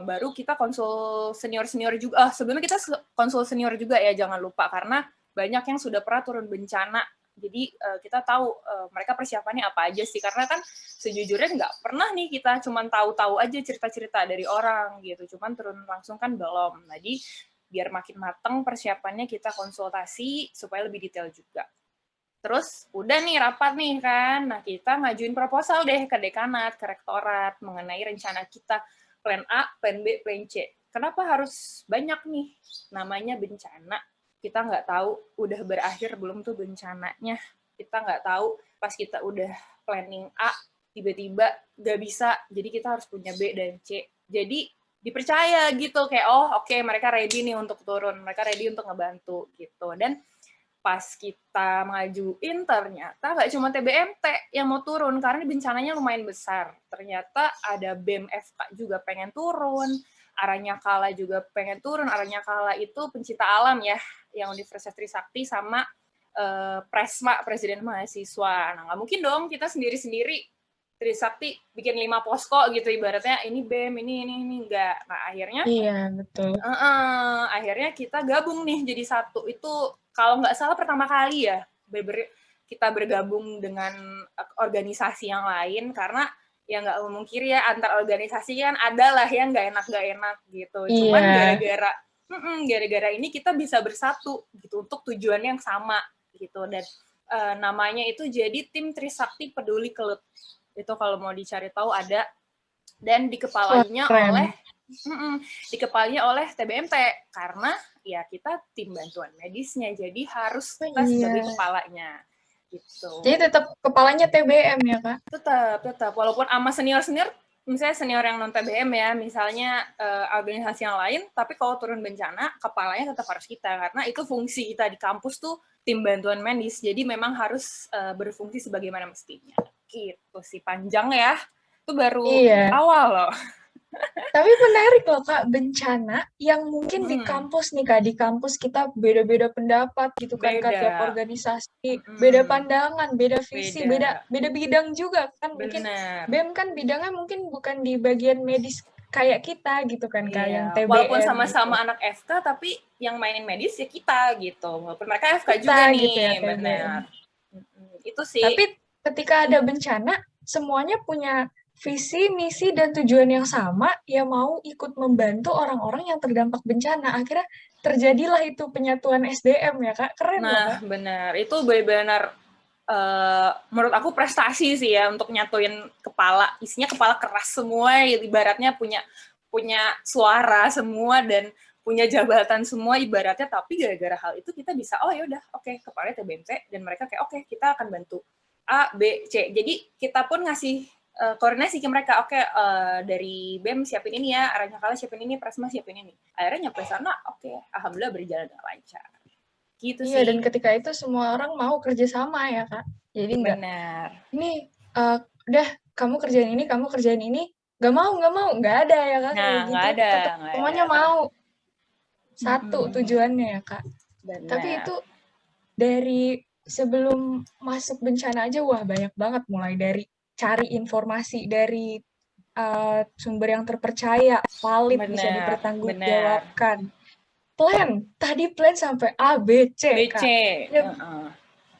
Speaker 2: baru kita konsul senior-senior juga. Sebelumnya kita konsul senior juga ya, jangan lupa. Karena banyak yang sudah pernah turun bencana. Jadi kita tahu mereka persiapannya apa aja sih. Karena kan sejujurnya nggak pernah nih kita cuman tahu-tahu aja cerita-cerita dari orang gitu. Cuman turun langsung kan belum. Jadi biar makin matang persiapannya, kita konsultasi supaya lebih detail juga. Terus udah nih rapat nih kan, nah kita ngajuin proposal deh ke dekanat, ke rektorat, mengenai rencana kita, plan A, plan B, plan C. Kenapa harus banyak nih namanya bencana? Kita nggak tahu udah berakhir belum tuh bencananya. Kita nggak tahu pas kita udah planning A, tiba-tiba nggak bisa, jadi kita harus punya B dan C. Jadi dipercaya gitu, kayak oke, mereka ready nih untuk turun, mereka ready untuk ngebantu gitu. Dan pas kita ngajuin ternyata nggak cuma TBMT yang mau turun karena bencananya lumayan besar. Ternyata ada BEM FK juga pengen turun, Aranya Kala juga pengen turun. Aranya Kala itu pencinta alam ya, yang Universitas Trisakti sama Presma, Presiden Mahasiswa. Nah, nggak mungkin dong kita sendiri-sendiri Trisakti bikin 5 posko gitu ibaratnya, ini BEM, ini enggak. Nah, akhirnya
Speaker 1: betul.
Speaker 2: Akhirnya kita gabung nih jadi satu. Itu kalau nggak salah pertama kali ya kita bergabung dengan organisasi yang lain, karena ya nggak memungkiri ya, antar organisasi kan ada lah yang nggak enak gitu. Cuman gara-gara ini kita bisa bersatu gitu untuk tujuan yang sama gitu. Dan namanya itu jadi Tim Trisakti Peduli Kelut. Itu kalau mau dicari tahu ada, dan dikepalainya oleh TBMT, karena ya kita tim bantuan medisnya, jadi harus
Speaker 1: Oh,
Speaker 2: kita sebagai
Speaker 1: iya.
Speaker 2: kepalanya gitu.
Speaker 1: Jadi tetap kepalanya TBM ya, Kak?
Speaker 2: Tetap walaupun sama senior misalnya senior yang non TBM ya, misalnya organisasi yang lain, tapi kalau turun bencana kepalanya tetap harus kita, karena itu fungsi kita di kampus tuh tim bantuan medis, jadi memang harus berfungsi sebagaimana mestinya gitu sih. Panjang ya, itu baru
Speaker 1: Iya.
Speaker 2: awal loh.
Speaker 1: Tapi menarik loh Kak, bencana yang mungkin di kampus nih Kak, di kampus kita beda-beda pendapat gitu kan Kak, tiap
Speaker 2: Beda.
Speaker 1: organisasi, beda pandangan, beda visi,
Speaker 2: Beda.
Speaker 1: beda bidang juga kan. Mungkin
Speaker 2: Bener.
Speaker 1: BEM kan bidangnya mungkin bukan di bagian medis kayak kita gitu kan Kak, yang
Speaker 2: Iya, walaupun
Speaker 1: TBM gitu.
Speaker 2: sama-sama anak FK, tapi yang main medis ya kita gitu. Walaupun mereka FK
Speaker 1: Kita
Speaker 2: juga
Speaker 1: gitu ya
Speaker 2: nih,
Speaker 1: TBM.
Speaker 2: benar. Itu sih.
Speaker 1: Tapi ketika ada bencana, semuanya punya visi, misi, dan tujuan yang sama, ya mau ikut membantu orang-orang yang terdampak bencana. Akhirnya terjadilah itu penyatuan SDM ya, Kak. Keren loh,
Speaker 2: Nah,
Speaker 1: Kak.
Speaker 2: benar. Itu benar-benar menurut aku prestasi sih ya untuk nyatuin kepala. Isinya kepala keras semua, ibaratnya punya suara semua dan punya jabatan semua ibaratnya, tapi gara-gara hal itu kita bisa, oh ya udah, oke, kepalanya TBMT, dan mereka kayak, oke, kita akan bantu A, B, C. Jadi kita pun ngasih koordinasi ke mereka, oke, dari BEM siapin ini ya, arahnya kalian siapin ini, Prasma siapin ini. Akhirnya nyampe sana, oke, alhamdulillah berjalan dengan lancar. Gitu
Speaker 1: Iya, dan
Speaker 2: sih.
Speaker 1: ketika itu semua orang mau kerjasama ya, Kak. Jadi nggak,
Speaker 2: Benar.
Speaker 1: ini udah kamu kerjain ini, nggak mau, nggak ada ya, Kak,
Speaker 2: Nah,
Speaker 1: kayak gitu. Tetap
Speaker 2: nggak
Speaker 1: semuanya
Speaker 2: ada.
Speaker 1: mau. Satu tujuannya ya, Kak. Tapi
Speaker 2: Benar.
Speaker 1: itu dari sebelum masuk bencana aja, wah banyak banget, mulai dari cari informasi dari sumber yang terpercaya, valid, bisa
Speaker 2: Benar.
Speaker 1: dipertanggungjawabkan. Tadi plan sampai A, B, C,
Speaker 2: BC.
Speaker 1: Kak. Ya,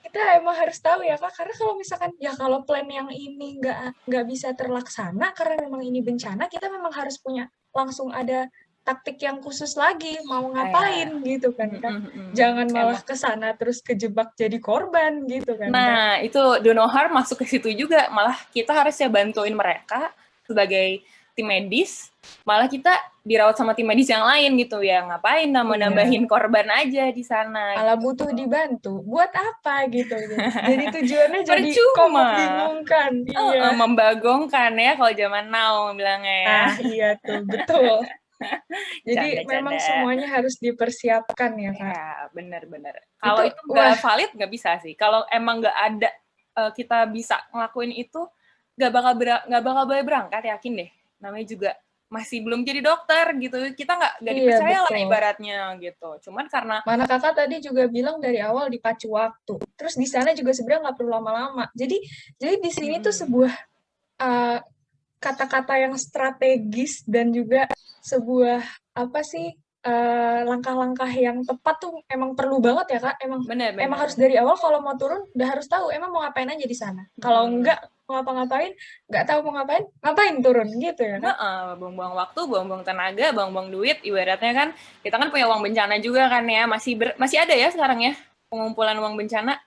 Speaker 1: kita emang harus tahu ya, Kak, karena kalau misalkan, ya kalau plan yang ini nggak bisa terlaksana karena memang ini bencana, kita memang harus punya langsung ada taktik yang khusus lagi, mau ngapain gitu kan, Kak. Jangan malah
Speaker 2: Emang.
Speaker 1: ke sana terus kejebak jadi korban gitu kan, Kak.
Speaker 2: Nah, itu Donohar masuk ke situ juga. Malah kita harusnya bantuin mereka sebagai tim medis. Malah kita dirawat sama tim medis yang lain gitu ya. Ngapain nambah-nambahin korban aja di sana.
Speaker 1: Malah butuh dibantu. Buat apa gitu. Jadi tujuannya jadi kok
Speaker 2: Percuma.
Speaker 1: membingungkan. Iya.
Speaker 2: Membagongkan ya kalau zaman now bilangnya ya.
Speaker 1: Nah, iya tuh, betul. Jadi memang
Speaker 2: Canda-canda.
Speaker 1: semuanya harus dipersiapkan ya, Kak.
Speaker 2: Ya, benar-benar. Kalau itu
Speaker 1: wah,
Speaker 2: nggak valid, nggak bisa sih. Kalau emang nggak ada, kita bisa ngelakuin itu, nggak bakal boleh berangkat, yakin deh. Namanya juga masih belum jadi dokter gitu. Kita nggak
Speaker 1: iya
Speaker 2: dipercaya lah
Speaker 1: betul.
Speaker 2: ibaratnya gitu. Cuman karena
Speaker 1: Mana Kakak tadi juga bilang dari awal dipacu waktu. Terus di sana juga sebenarnya nggak perlu lama-lama. Jadi di sini tuh sebuah kata-kata yang strategis dan juga sebuah apa sih langkah-langkah yang tepat tuh emang perlu banget ya, Kak. Emang harus dari awal kalau mau turun udah harus tahu emang mau ngapain aja di sana. Kalau enggak mau ngapa-ngapain, nggak tahu mau ngapain turun gitu ya, Kak.
Speaker 2: Buang-buang waktu, buang-buang tenaga, buang-buang duit, ibaratnya kan kita kan punya uang bencana juga kan ya, masih ada ya sekarang ya pengumpulan uang bencana.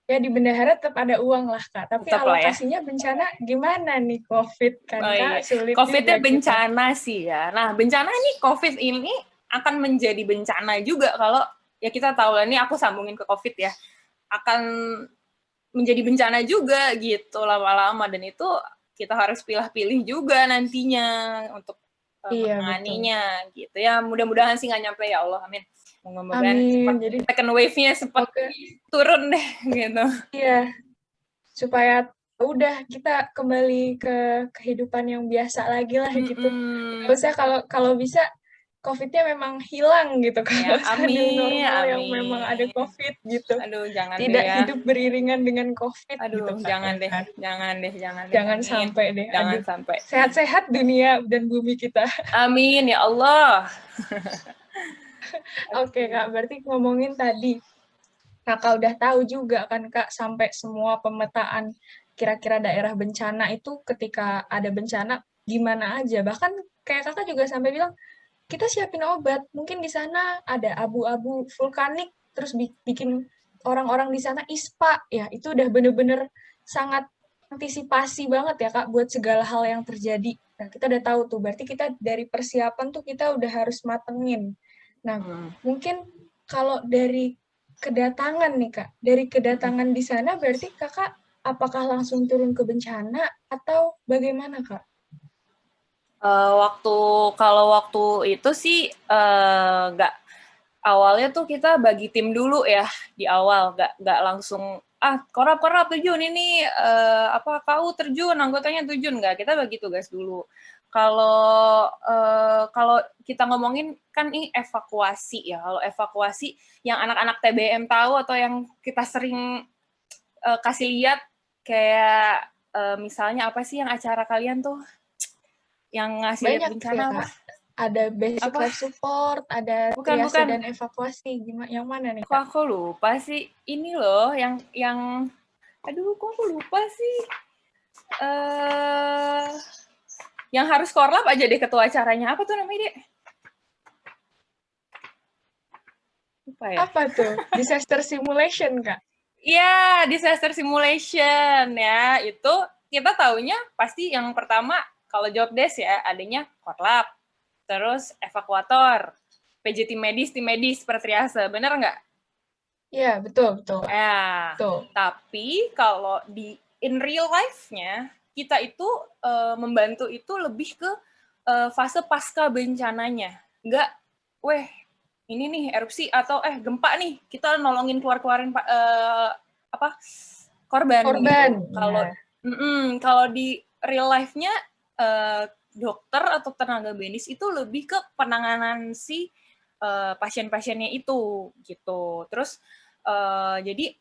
Speaker 1: Ya di bendahara tetap ada uang lah, Kak. Tapi
Speaker 2: Tetap lah ya.
Speaker 1: alokasinya bencana gimana nih COVID kan, Kak?
Speaker 2: Iya.
Speaker 1: Sulit
Speaker 2: COVID-nya
Speaker 1: juga
Speaker 2: bencana sih ya. Nah, bencana ini COVID ini akan menjadi bencana juga kalau ya kita tahu lah, ini aku sambungin ke COVID ya. Akan menjadi bencana juga gitu lama-lama, dan itu kita harus pilih-pilih juga nantinya untuk menanganinya gitu ya. Mudah-mudahan sih nggak nyampe ya Allah, amin.
Speaker 1: Amin. Jadi
Speaker 2: second wave-nya sempat turun deh gitu.
Speaker 1: Iya. Supaya udah kita kembali ke kehidupan yang biasa lagi lah gitu. Nggak usah kalau bisa COVID-nya memang hilang gitu. Kalau
Speaker 2: amin,
Speaker 1: normal yang memang ada COVID gitu.
Speaker 2: Aduh, jangan
Speaker 1: Tidak
Speaker 2: deh ya.
Speaker 1: hidup beriringan dengan COVID
Speaker 2: Aduh,
Speaker 1: gitu.
Speaker 2: jangan deh.
Speaker 1: Jangan sampai deh.
Speaker 2: Jangan sampai.
Speaker 1: Sehat-sehat dunia dan bumi kita.
Speaker 2: Amin ya Allah.
Speaker 1: Oke, Kak, berarti ngomongin tadi, Kakak udah tahu juga kan, Kak, sampai semua pemetaan kira-kira daerah bencana itu ketika ada bencana gimana aja. Bahkan kayak Kakak juga sampai bilang, kita siapin obat. Mungkin di sana ada abu-abu vulkanik, terus bikin orang-orang di sana ISPA. Ya, itu udah bener-bener sangat antisipasi banget ya, Kak, buat segala hal yang terjadi. Nah, kita udah tahu tuh, berarti kita dari persiapan tuh kita udah harus matengin. Nah, mungkin kalau dari kedatangan nih Kak, dari kedatangan di sana berarti Kakak apakah langsung turun ke bencana atau bagaimana Kak?
Speaker 2: Waktu itu sih nggak, awalnya tuh kita bagi tim dulu ya di awal, nggak langsung korap terjun ini kau terjun, anggotanya terjun, nggak, kita bagi tugas dulu. Kalau kita ngomongin kan ini evakuasi ya, kalau evakuasi yang anak-anak TBM tahu atau yang kita sering kasih lihat kayak misalnya apa sih yang acara kalian tuh yang ngasih lihat
Speaker 1: Banyak
Speaker 2: bencana
Speaker 1: ya
Speaker 2: apa?
Speaker 1: Kak. Ada basic
Speaker 2: Apa?
Speaker 1: life support, ada triase
Speaker 2: Bukan.
Speaker 1: dan evakuasi. Gimana, yang mana nih
Speaker 2: Kok
Speaker 1: Kak?
Speaker 2: aku lupa sih. Ini loh, aduh, kok aku lupa sih. Yang harus korlap aja deh ketua acaranya. Apa tuh namanya, Dek? Lupa ya?
Speaker 1: Apa tuh? Disaster simulation Kak?
Speaker 2: Iya, disaster simulation ya. Itu kita taunya pasti yang pertama kalau job desk ya, adanya korlap, terus evakuator, PJ tim medis per triase. Bener nggak?
Speaker 1: Iya, betul.
Speaker 2: Ya,
Speaker 1: Betul.
Speaker 2: tapi kalau in real life-nya, kita itu membantu itu lebih ke fase pasca bencananya. Nggak, ini nih erupsi atau gempa nih, kita nolongin keluarin korban gitu. Kalau di real life-nya dokter atau tenaga medis itu lebih ke penanganan si pasien-pasiennya itu gitu. Terus jadi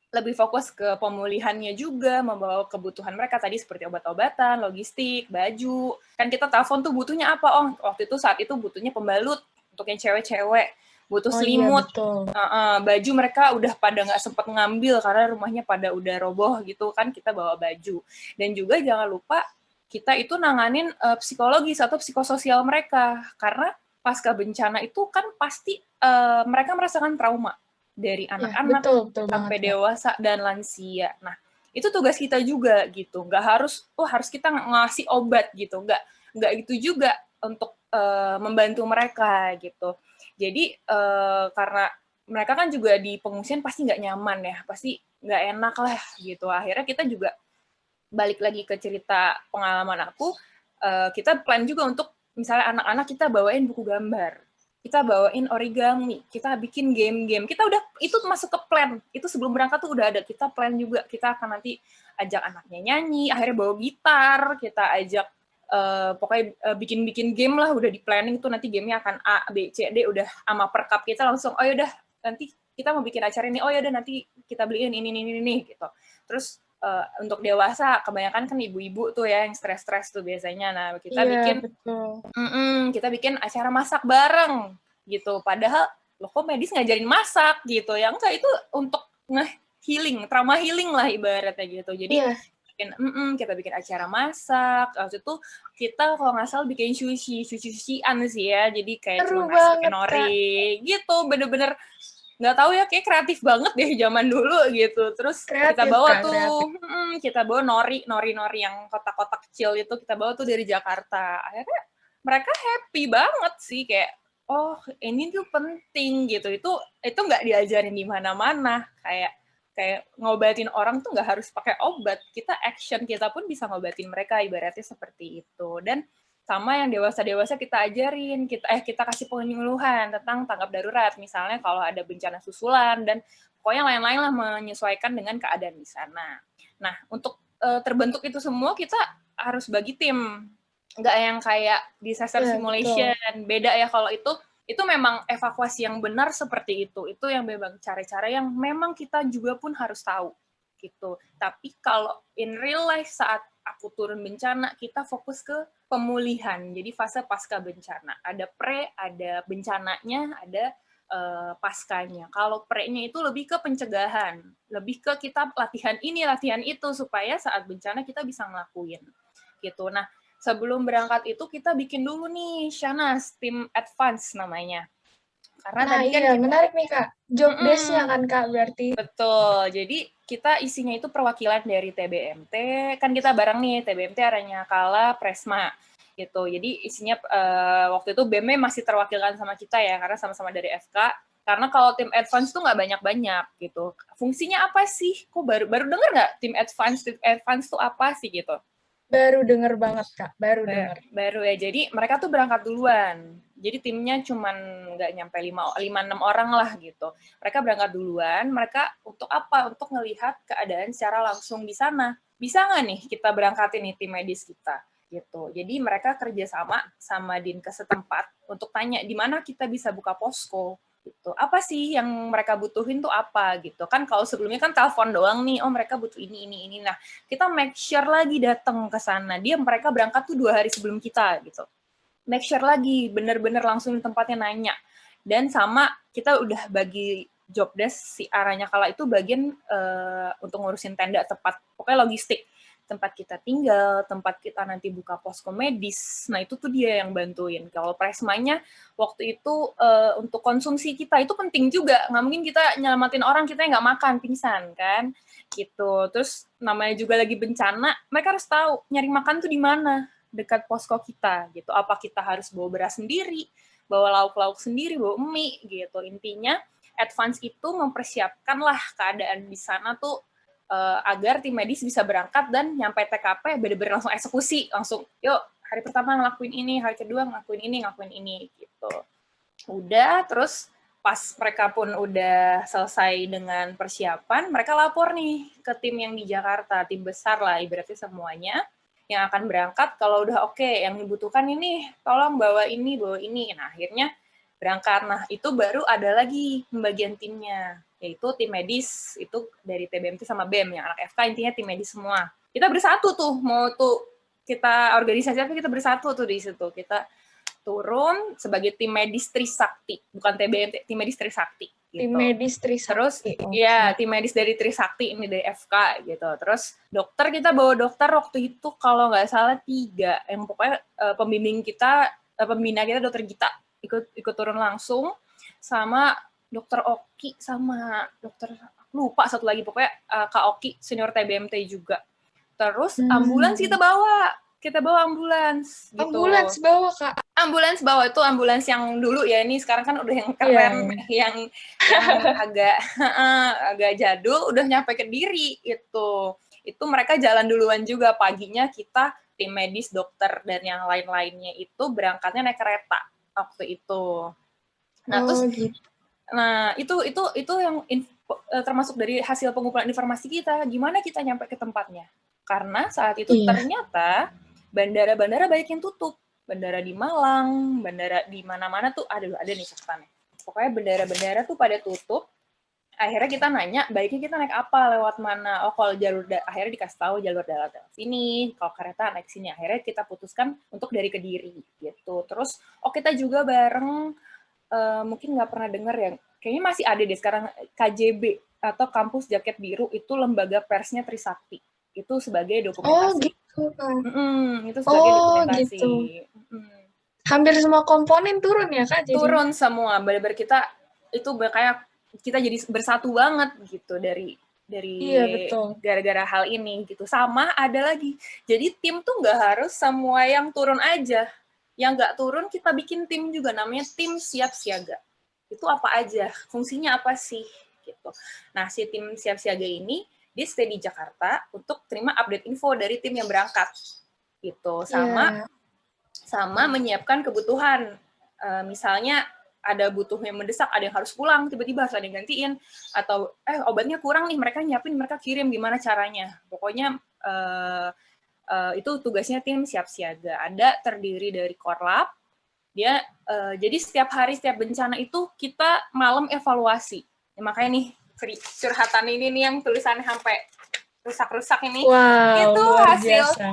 Speaker 2: lebih fokus ke pemulihannya juga, membawa kebutuhan mereka tadi seperti obat-obatan, logistik, baju. Kan kita telepon tuh butuhnya apa? Oh, waktu itu saat itu butuhnya pembalut untuk yang cewek-cewek, butuh selimut.
Speaker 1: Iya,
Speaker 2: Baju mereka udah pada nggak sempat ngambil karena rumahnya pada udah roboh gitu kan, kita bawa baju. Dan juga jangan lupa kita itu nanganin psikologis atau psikososial mereka, karena pasca bencana itu kan pasti mereka merasakan trauma dari anak-anak sampai dewasa dan lansia. Nah, itu tugas kita juga gitu. Nggak harus kita ngasih obat gitu. Nggak gitu juga untuk membantu mereka gitu. Jadi karena mereka kan juga di pengungsian pasti nggak nyaman ya, pasti nggak enak lah gitu. Akhirnya kita juga balik lagi ke cerita pengalaman aku, kita plan juga untuk misalnya anak-anak kita bawain buku gambar, kita bawain origami, kita bikin game-game. Kita udah itu masuk ke plan. Itu sebelum berangkat tuh udah ada, kita plan juga. Kita akan nanti ajak anaknya nyanyi, akhirnya bawa gitar, kita ajak pokoknya bikin-bikin game lah, udah di planning tuh nanti gamenya akan A, B, C, D, udah sama perkap kita langsung, oh yaudah nanti kita mau bikin acara ini, oh yaudah nanti kita beliin ini gitu. Terus untuk dewasa kebanyakan kan ibu-ibu tuh ya yang stres-stres tuh biasanya. Nah, kita kita bikin acara masak bareng gitu. Padahal loh kok medis ngajarin masak gitu. Ya enggak, itu untuk healing, trauma healing lah ibaratnya gitu. Jadi kita bikin acara masak. Waktu itu kita kalau nggak salah bikin sushi-sushi-sushian sih ya. Jadi kayak cuma nasi nori gitu, bener-bener nggak tahu ya, kayak kreatif banget deh zaman dulu gitu. Terus kita bawa nori yang kotak-kotak kecil itu, kita bawa tuh dari Jakarta. Akhirnya mereka happy banget sih, kayak oh ini tuh penting gitu. Itu nggak diajarin di mana-mana, kayak ngobatin orang tuh nggak harus pakai obat, kita action kita pun bisa ngobatin mereka, ibaratnya seperti itu. Dan sama yang dewasa-dewasa kita ajarin, kita kasih penyuluhan tentang tanggap darurat, misalnya kalau ada bencana susulan dan pokoknya lain-lain lah, menyesuaikan dengan keadaan di sana. Nah, untuk terbentuk itu semua kita harus bagi tim, nggak yang kayak disaster simulation, beda ya. Kalau itu memang evakuasi yang benar seperti itu yang memang cara-cara yang memang kita juga pun harus tahu gitu. Tapi kalau in real life saat aku turun bencana, kita fokus ke pemulihan. Jadi fase pasca bencana. Ada pre, ada bencananya, ada paskanya. Kalau pre-nya itu lebih ke pencegahan, lebih ke kita latihan ini, latihan itu, supaya saat bencana kita bisa ngelakuin. Gitu. Nah, sebelum berangkat itu kita bikin dulu nih, Shanas, tim advance namanya. Karena tadi kan
Speaker 1: menarik nih Kak. Job desk-nya kan Kak berarti.
Speaker 2: Betul. Jadi kita isinya itu perwakilan dari TBMT. Kan kita bareng nih, TBMT Aranyakala Presma. gitu. Jadi isinya waktu itu BEM masih terwakilkan sama kita ya, karena sama-sama dari FK. Karena kalau tim advance tuh nggak banyak-banyak gitu. Fungsinya apa sih? Kok baru denger nggak tim advance? Tim advance tuh apa sih gitu?
Speaker 1: Baru denger banget, Kak. Baru denger.
Speaker 2: Baru ya. Jadi mereka tuh berangkat duluan. Jadi timnya cuman nggak nyampe 5-6 orang lah gitu. Mereka berangkat duluan. Mereka untuk apa? Untuk ngelihat keadaan secara langsung di sana. Bisa nggak nih kita berangkatin nih tim medis kita? Gitu. Jadi mereka kerjasama sama dinkes setempat untuk tanya di mana kita bisa buka posko. Gitu. Apa sih yang mereka butuhin tuh apa gitu kan, kalau sebelumnya kan telepon doang nih, oh mereka butuh ini. Nah, kita make sure lagi datang ke sana. Mereka berangkat tuh 2 hari sebelum kita gitu. Make sure lagi, bener-bener langsung di tempatnya nanya. Dan sama kita udah bagi job desk si arahnya kala itu bagian untuk ngurusin tenda tempat, pokoknya logistik. Tempat kita tinggal, tempat kita nanti buka posko medis. Nah, itu tuh dia yang bantuin. Kalau presmanya waktu itu untuk konsumsi kita itu penting juga. Nggak mungkin kita nyelamatin orang, kita nggak makan, pingsan kan. Gitu. Terus namanya juga lagi bencana, mereka harus tahu nyari makan tuh di mana dekat posko kita gitu. Apa kita harus bawa beras sendiri, bawa lauk-lauk sendiri, bawa mie gitu. Intinya advance itu mempersiapkanlah keadaan di sana tuh agar tim medis bisa berangkat dan nyampe TKP bener-bener langsung eksekusi, langsung yuk hari pertama ngelakuin ini, hari kedua ngelakuin ini gitu. Udah, terus pas mereka pun udah selesai dengan persiapan, mereka lapor nih ke tim yang di Jakarta, tim besar lah ibaratnya semuanya, yang akan berangkat. Kalau udah oke, yang dibutuhkan ini, tolong bawa ini. Nah, akhirnya berangkat. Nah, itu baru ada lagi pembagian timnya, yaitu tim medis, itu dari TBMT sama BEM, yang anak FK intinya tim medis semua. Kita bersatu tuh, mau tuh kita organisasi apa, kita bersatu tuh di situ. Kita turun sebagai tim medis Trisakti, bukan TBMT, tim medis Trisakti. Gitu.
Speaker 1: Tim medis Trisakti.
Speaker 2: Terus, ya tim medis dari Trisakti, ini dari FK gitu. Terus dokter, kita bawa dokter waktu itu kalau nggak salah 3, yang pokoknya pembimbing kita, pembina kita dokter Gita, ikut turun langsung, sama dokter Oki, sama dokter, lupa satu lagi, pokoknya Kak Oki, senior TBMT juga. Terus ambulans kita bawa ambulans gitu.
Speaker 1: Ambulans bawa, Kak.
Speaker 2: Ambulans bawa, itu ambulans yang dulu ya, ini sekarang kan udah yang keren, yang agak jadul, udah nyampe Kediri itu mereka jalan duluan juga. Paginya kita tim medis, dokter dan yang lain-lainnya itu berangkatnya naik kereta waktu itu. Nah, terus
Speaker 1: gitu.
Speaker 2: Nah, itu yang termasuk dari hasil pengumpulan informasi kita, gimana kita nyampe ke tempatnya. Karena saat itu ternyata bandara-bandara banyak yang tutup. Bandara di Malang, bandara di mana-mana tuh ada nih catatannya. Pokoknya bandara-bandara tuh pada tutup. Akhirnya kita nanya, baiknya kita naik apa, lewat mana? Oh, kalau akhirnya dikasih tahu jalur darat sini, kalau kereta naik sini. Akhirnya kita putuskan untuk dari Kediri gitu. Terus, kita juga bareng, mungkin nggak pernah dengar ya, kayaknya masih ada deh sekarang, KJB atau Kampus Jaket Biru, itu lembaga persnya Trisakti. Itu sebagai dokumentasi.
Speaker 1: Oh, gitu, Kak.
Speaker 2: Itu sebagai dokumentasi.
Speaker 1: Gitu. Hampir semua komponen turun ya, Kak? Jadi?
Speaker 2: Turun semua. Benar-benar kita, itu kayak kita jadi bersatu banget gitu dari gara-gara hal ini gitu. Sama ada lagi. Jadi tim tuh nggak harus semua yang turun aja. Yang nggak turun kita bikin tim juga, namanya tim siap siaga. Itu apa aja? Fungsinya apa sih? Gitu. Nah, si tim siap siaga ini dia stay di Jakarta untuk terima update info dari tim yang berangkat. Gitu. Sama menyiapkan kebutuhan. Misalnya ada butuh yang mendesak, ada yang harus pulang, tiba-tiba harus ada yang gantiin, atau obatnya kurang nih, mereka nyiapin, mereka kirim, gimana caranya. Pokoknya itu tugasnya tim siap siaga. Ada terdiri dari Korlap, dia jadi setiap hari, setiap bencana itu kita malam evaluasi. Ya, makanya nih, curhatan ini nih yang tulisannya sampai rusak-rusak ini.
Speaker 1: Wow,
Speaker 2: itu
Speaker 1: luar biasa.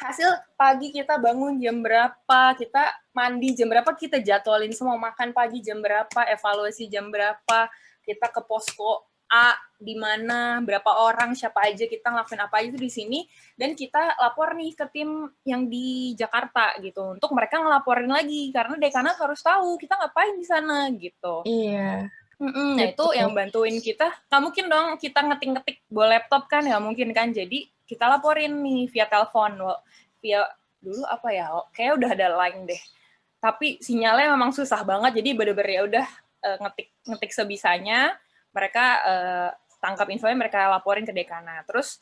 Speaker 2: Hasil pagi kita bangun jam berapa, kita mandi jam berapa, kita jadwalin semua, makan pagi jam berapa, evaluasi jam berapa, kita ke posko A di mana, berapa orang, siapa aja, kita ngelakuin apa aja itu di sini, dan kita lapor nih ke tim yang di Jakarta gitu, untuk mereka ngelaporin lagi, karena dekanat harus tahu kita ngapain di sana gitu.
Speaker 1: Iya.
Speaker 2: Nah, itu yang bantuin kita. Nggak mungkin dong kita ngetik-ngetik bawa laptop kan, nggak mungkin kan. Jadi kita laporin nih via telepon, via dulu apa ya, kayak udah ada line deh. Tapi sinyalnya memang susah banget, jadi bener-bener ya udah ngetik sebisanya, mereka tangkap infonya, mereka laporin ke dekana. Terus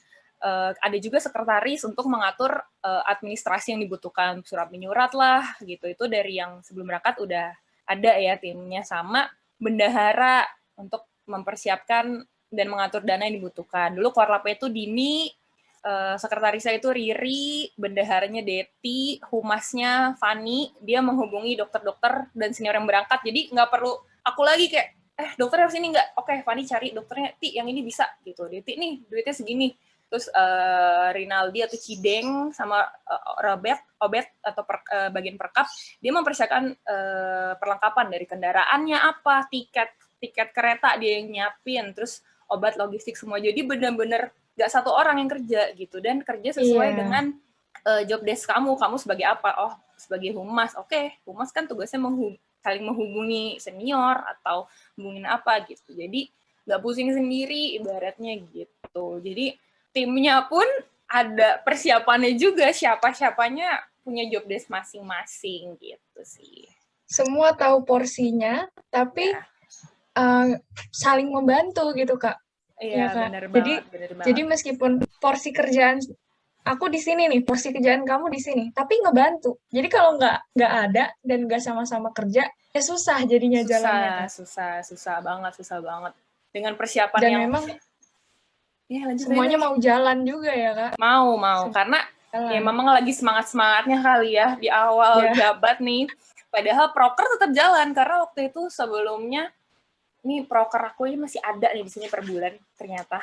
Speaker 2: ada juga sekretaris untuk mengatur administrasi yang dibutuhkan, surat menyurat lah, gitu. Itu dari yang sebelum berangkat udah ada ya timnya, sama bendahara untuk mempersiapkan dan mengatur dana yang dibutuhkan. Dulu korlapnya itu Dini, sekretarisnya itu Riri, bendaharanya Deti, humasnya Fani, dia menghubungi dokter-dokter dan senior yang berangkat, jadi nggak perlu aku lagi kayak, dokter harus ini nggak? Oke, Fani cari dokternya, Ti yang ini bisa, gitu. Deti nih, duitnya segini. Terus Rinaldi atau Cideng sama Obet atau bagian perkap, dia mempersiapkan perlengkapan dari kendaraannya apa, tiket kereta dia yang nyiapin, terus obat logistik semua. Jadi benar-benar nggak satu orang yang kerja gitu, dan kerja sesuai dengan job desk kamu sebagai apa? Oh, sebagai humas. Oke, humas kan tugasnya saling menghubungi senior atau hubungin apa gitu. Jadi nggak pusing sendiri ibaratnya gitu. Jadi timnya pun ada persiapannya juga, siapa-siapanya punya job desk masing-masing gitu sih.
Speaker 1: Semua tahu porsinya, tapi saling membantu gitu, Kak.
Speaker 2: Iya,
Speaker 1: Ya, Kak.
Speaker 2: benar
Speaker 1: Jadi
Speaker 2: banget.
Speaker 1: jadi meskipun porsi kerjaan aku di sini nih, porsi kerjaan kamu di sini, tapi ngebantu. Jadi kalau nggak ada dan nggak sama-sama kerja, ya susah jadinya jalannya, Kak.
Speaker 2: Susah banget. Dengan persiapan
Speaker 1: Dan
Speaker 2: yang
Speaker 1: memang
Speaker 2: ya lanjut
Speaker 1: semuanya
Speaker 2: deh.
Speaker 1: mau jalan juga ya, Kak.
Speaker 2: Mau karena ya memang lagi semangatnya kali ya di awal jabat nih. Padahal proker tetap jalan karena waktu itu sebelumnya nih proker aku ini masih ada nih di sini per bulan ternyata.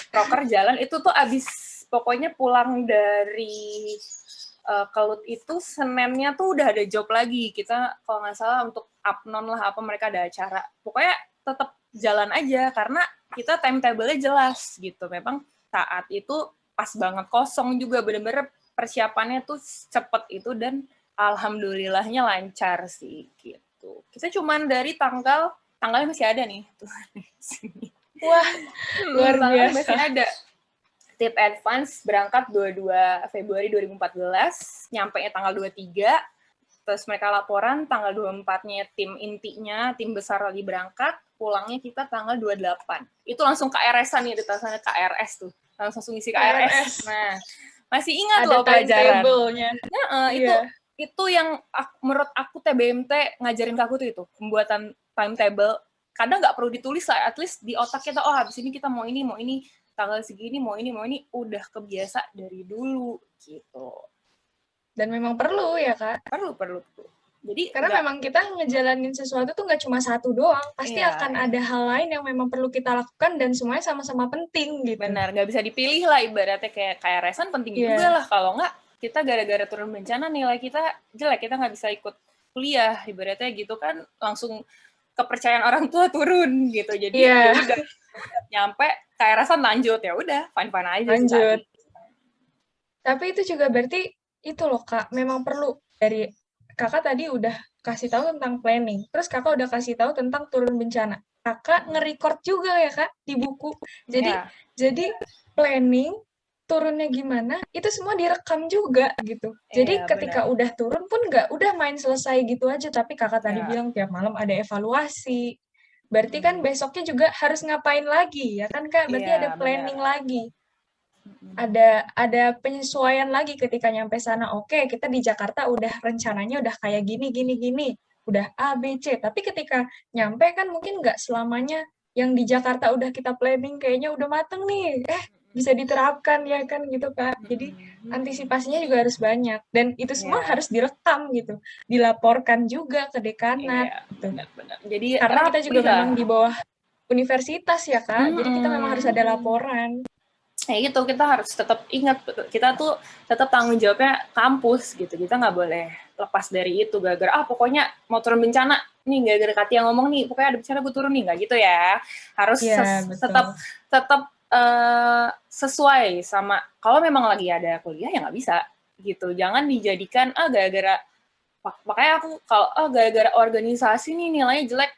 Speaker 2: Proker jalan itu tuh abis pokoknya pulang dari Kelut itu Seninnya tuh udah ada job lagi. Kita kalau nggak salah untuk Apnon lah apa mereka ada acara. Pokoknya tetap jalan aja karena kita timetable-nya jelas gitu. Memang saat itu pas banget kosong juga, bener-bener persiapannya tuh cepet itu dan alhamdulillahnya lancar sih gitu. Kita cuman dari tanggalnya masih ada nih tuh.
Speaker 1: Wah, luar biasa.
Speaker 2: Masih ada. Tip advance berangkat 22 Februari 2014, nyampe tanggal 23, terus mereka laporan tanggal 24-nya tim intinya, tim besar lagi berangkat, pulangnya kita tanggal 28. Itu langsung KRS-an nih, ditasannya KRS tuh. Langsung ngisi KRS. Nah, masih ingat loh pelajaran. Nah, itu yang menurut aku TBMT ngajarin ke aku tuh itu, pembuatan timetable. Kadang nggak perlu ditulis lah, at least di otak kita, oh habis ini kita mau ini, tanggal segini, mau ini, udah kebiasa dari dulu, gitu.
Speaker 1: Dan memang perlu ya, Kak?
Speaker 2: Perlu. Jadi
Speaker 1: karena memang kita ngejalanin sesuatu tuh nggak cuma satu doang, pasti akan ada hal lain yang memang perlu kita lakukan dan semuanya sama-sama penting gitu.
Speaker 2: Benar, nggak bisa dipilih lah ibaratnya kayak KRS-an penting juga lah, kalau nggak kita gara-gara turun bencana nilai kita jelek, kita nggak bisa ikut kuliah ibaratnya gitu kan, langsung kepercayaan orang tua turun gitu. Jadi ya udah nyampe KRS-an lanjut, ya udah fine-fine aja
Speaker 1: lanjut. Tapi itu juga berarti itu loh Kak, memang perlu dari Kakak tadi udah kasih tahu tentang planning, terus Kakak udah kasih tahu tentang turun bencana. Kakak nge-record juga ya Kak di buku. Jadi planning turunnya gimana, itu semua direkam juga gitu. Jadi ketika udah turun pun udah main selesai gitu aja, tapi Kakak tadi bilang tiap malam ada evaluasi. Berarti kan besoknya juga harus ngapain lagi ya kan Kak? Berarti ada planning lagi. Ada penyesuaian lagi ketika nyampe sana. Oke, kita di Jakarta udah rencananya udah kayak gini, udah A, B, C. Tapi ketika nyampe kan mungkin nggak selamanya yang di Jakarta udah kita planning kayaknya udah mateng nih. Bisa diterapkan ya kan gitu Kak. Jadi antisipasinya juga harus banyak. Dan itu semua harus direkam gitu. Dilaporkan juga ke dekanat. Gitu.
Speaker 2: Benar. Jadi
Speaker 1: karena kita juga memang di bawah universitas ya Kak. Jadi kita memang harus ada laporan.
Speaker 2: Gitu, kita harus tetap ingat, kita tuh tetap tanggung jawabnya kampus gitu, kita nggak boleh lepas dari itu gara-gara pokoknya mau turun bencana nih, gara-gara Katia ngomong nih pokoknya ada bencana gue turun nih, nggak gitu ya, harus tetap sesuai sama, kalau memang lagi ada kuliah ya nggak bisa gitu, jangan dijadikan gara-gara makanya aku kalau gara-gara organisasi nih nilainya jelek,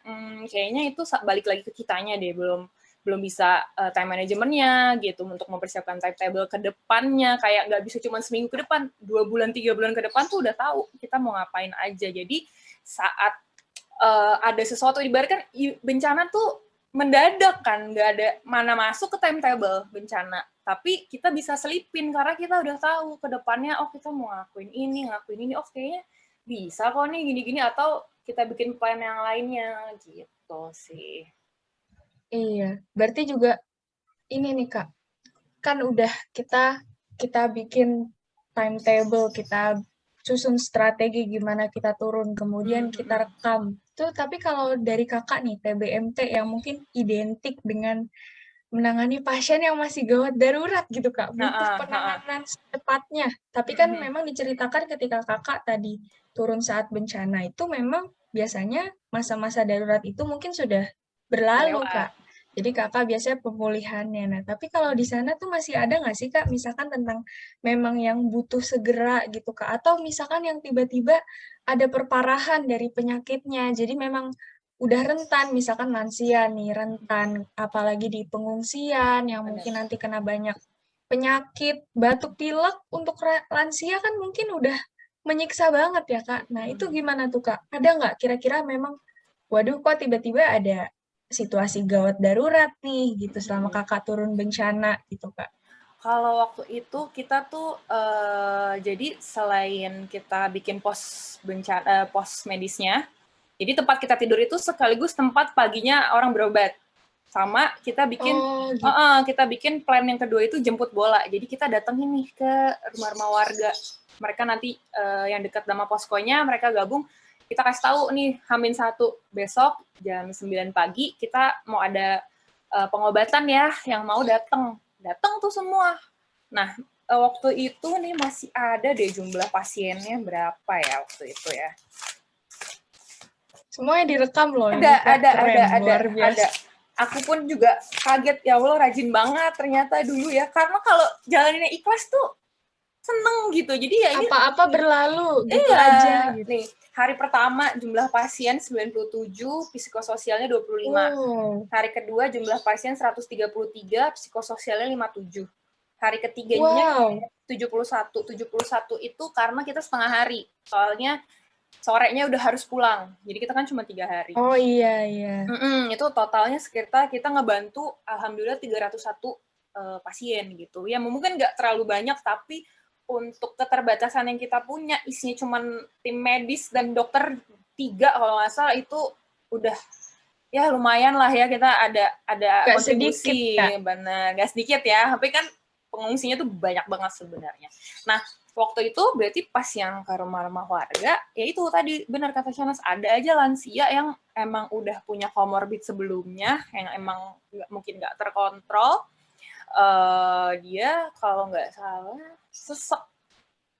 Speaker 2: kayaknya itu balik lagi ke kitanya deh, belum belum bisa time manajemennya gitu untuk mempersiapkan timetable ke depannya, kayak nggak bisa cuma seminggu ke depan, 2 bulan 3 bulan ke depan tuh udah tahu kita mau ngapain aja. Jadi saat ada sesuatu, ibaratkan bencana tuh mendadak kan, nggak ada mana masuk ke timetable bencana, tapi kita bisa selipin karena kita udah tahu ke depannya, oh kita mau ngelakuin ini, oh kayaknya bisa kok nih gini-gini, atau kita bikin plan yang lainnya gitu sih.
Speaker 1: Iya, berarti juga ini nih Kak, kan udah kita bikin timetable, kita susun strategi gimana kita turun, kemudian kita rekam. Tuh, tapi kalau dari Kakak nih, TBMT yang mungkin identik dengan menangani pasien yang masih gawat darurat gitu Kak, butuh penanganan secepatnya. Tapi kan memang diceritakan ketika Kakak tadi turun saat bencana itu memang biasanya masa-masa darurat itu mungkin sudah berlalu Kak. Jadi Kakak biasanya pemulihannya. Nah, tapi kalau di sana tuh masih ada nggak sih Kak, misalkan tentang memang yang butuh segera gitu Kak, atau misalkan yang tiba-tiba ada perparahan dari penyakitnya, jadi memang udah rentan, misalkan lansia nih, rentan, apalagi di pengungsian yang mungkin nanti kena banyak penyakit, batuk pilek untuk lansia kan mungkin udah menyiksa banget ya Kak. Nah itu gimana tuh Kak? Ada nggak kira-kira memang, waduh kok tiba-tiba ada situasi gawat darurat nih gitu selama Kakak turun bencana gitu Kak?
Speaker 2: Kalau waktu itu kita tuh jadi selain kita bikin pos bencana, pos medisnya, jadi tempat kita tidur itu sekaligus tempat paginya orang berobat. Sama kita bikin
Speaker 1: Gitu.
Speaker 2: kita bikin plan yang kedua itu jemput bola. Jadi kita datengin nih ke rumah-rumah warga. Mereka nanti yang dekat sama poskonya, mereka gabung. Kita kasih tahu nih, H-1 besok jam 9 pagi kita mau ada pengobatan ya, yang mau datang tuh semua. Nah, waktu itu nih masih ada deh jumlah pasiennya berapa ya waktu itu ya.
Speaker 1: Semuanya direkam loh ini Kak,
Speaker 2: Ada,
Speaker 1: keren, luar biasa.
Speaker 2: Aku pun juga kaget, ya Allah rajin banget ternyata dulu ya. Karena kalau jalaninnya ikhlas tuh seneng gitu. Jadi ya ini
Speaker 1: apa-apa berlalu gitu
Speaker 2: iya,
Speaker 1: aja gitu.
Speaker 2: nih hari pertama jumlah pasien 97, psikososialnya 25. Hari kedua jumlah pasien 133, psikososialnya 57. Hari ketiganya 71. 71 itu karena kita setengah hari. Soalnya sorenya udah harus pulang. Jadi kita kan cuma 3 hari.
Speaker 1: Oh iya, iya.
Speaker 2: Itu totalnya sekitar kita ngebantu alhamdulillah 301 pasien gitu. Ya mungkin nggak terlalu banyak, tapi untuk keterbatasan yang kita punya, isinya cuma tim medis dan dokter 3 kalau nggak salah, itu udah ya lumayan lah ya, kita ada
Speaker 1: Gak
Speaker 2: kontribusi.
Speaker 1: sedikit, Kak.
Speaker 2: Bener, nggak sedikit ya, tapi kan pengungsinya tuh banyak banget sebenarnya. Nah, waktu itu berarti pas yang ke rumah-rumah warga, ya itu tadi benar kata Shanas, ada aja lansia yang emang udah punya comorbid sebelumnya, yang emang mungkin nggak terkontrol. Dia kalau nggak salah sesek,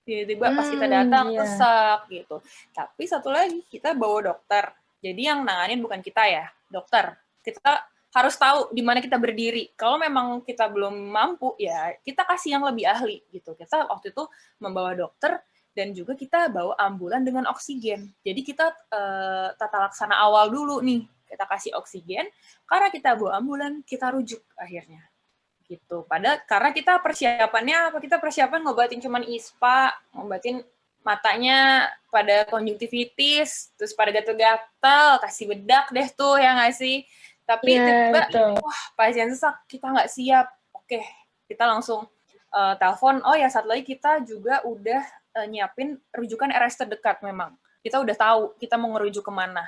Speaker 2: tiba-tiba pas kita datang sesek gitu. Tapi satu lagi, kita bawa dokter. Jadi yang nanganin bukan kita ya, dokter. Kita harus tahu di mana kita berdiri. Kalau memang kita belum mampu, ya kita kasih yang lebih ahli gitu. Kita waktu itu membawa dokter dan juga kita bawa ambulan dengan oksigen. Jadi kita tata laksana awal dulu nih. Kita kasih oksigen, karena kita bawa ambulan, kita rujuk akhirnya. Gitu. Karena kita persiapannya apa? Kita persiapan ngobatin cuman ISPA, ngobatin matanya pada konjungtivitis, terus pada gatal-gatal, kasih bedak deh tuh ya nggak sih? Tapi tiba-tiba, wah pasien sesak, kita nggak siap. Oke, kita langsung telepon, oh ya satu lagi kita juga udah nyiapin rujukan RS terdekat memang. Kita udah tahu kita mau ngerujuk kemana.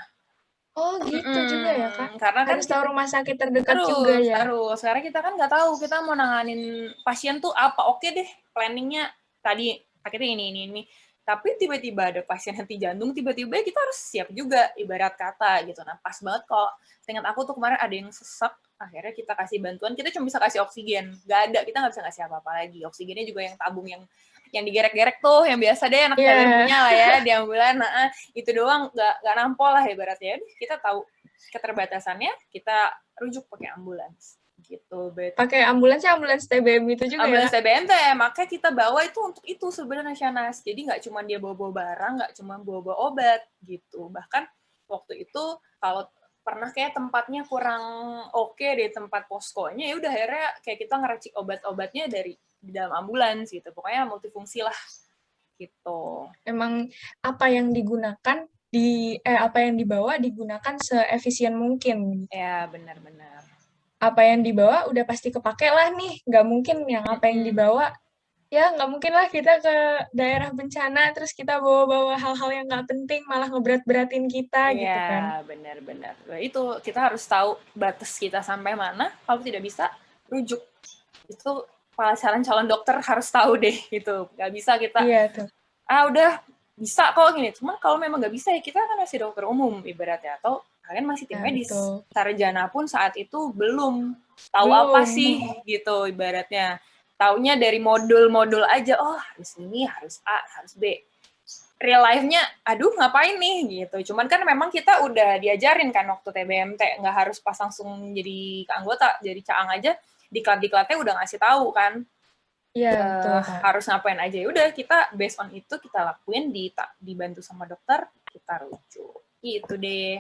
Speaker 1: Oh gitu juga ya Kak?
Speaker 2: Karena kan
Speaker 1: harus tahu rumah sakit terdekat juga ya?
Speaker 2: Harus. Sekarang kita kan nggak tahu kita mau nanganin pasien tuh apa. Oke deh, planningnya tadi sakitnya ini. Tapi tiba-tiba ada pasien henti jantung, tiba-tiba kita harus siap juga, ibarat kata gitu. Nah pas banget kok, seingat aku tuh kemarin ada yang sesak, akhirnya kita kasih bantuan, kita cuma bisa kasih oksigen. Nggak ada, kita nggak bisa kasih apa-apa lagi. Oksigennya juga yang tabung yang digerek-gerek tuh, yang biasa deh anak kalian punya lah ya di ambulan. Nah, itu doang nggak nampol lah ibaratnya. Kita tahu keterbatasannya, kita rujuk pakai ambulans gitu.
Speaker 1: Pakai ambulans TBM itu juga
Speaker 2: ambulans
Speaker 1: ya?
Speaker 2: TBM makanya kita bawa itu untuk itu sebenarnya Shanas. Jadi nggak cuma dia bawa-bawa barang, nggak cuma bawa-bawa obat gitu. Bahkan waktu itu kalau pernah kayak tempatnya kurang oke deh tempat poskonya, ya udah akhirnya kayak kita ngeracik obat-obatnya dari di dalam ambulans gitu. Pokoknya multifungsi lah gitu.
Speaker 1: Emang apa yang digunakan apa yang dibawa digunakan seefisien mungkin.
Speaker 2: Ya, benar-benar.
Speaker 1: Apa yang dibawa udah pasti kepake lah nih. Nggak mungkin yang apa yang dibawa, ya nggak mungkin lah kita ke daerah bencana terus kita bawa-bawa hal-hal yang nggak penting malah ngeberat-beratin kita gitu kan.
Speaker 2: Iya, benar-benar. Itu kita harus tahu batas kita sampai mana. Kalau tidak bisa, rujuk. Itu calon dokter harus tahu deh gitu. Nggak bisa kita,
Speaker 1: Iya tuh.
Speaker 2: Udah bisa kok gini. Cuman kalau memang nggak bisa ya kita kan masih dokter umum ibaratnya. Atau kalian masih tim medis.
Speaker 1: Betul.
Speaker 2: Sarjana pun saat itu belum tahu apa sih gitu ibaratnya. Taunya dari modul-modul aja, oh harus ini, harus A, harus B. Real life-nya, aduh ngapain nih gitu. Cuman kan memang kita udah diajarin kan waktu TBMT, nggak harus pas langsung jadi anggota, jadi caang aja, diklat-diklatnya udah ngasih tahu kan.
Speaker 1: Iya, betul.
Speaker 2: Harus ngapain aja. Ya udah kita based on itu kita lakuin, dibantu sama dokter, kita rujuk. Gitu deh.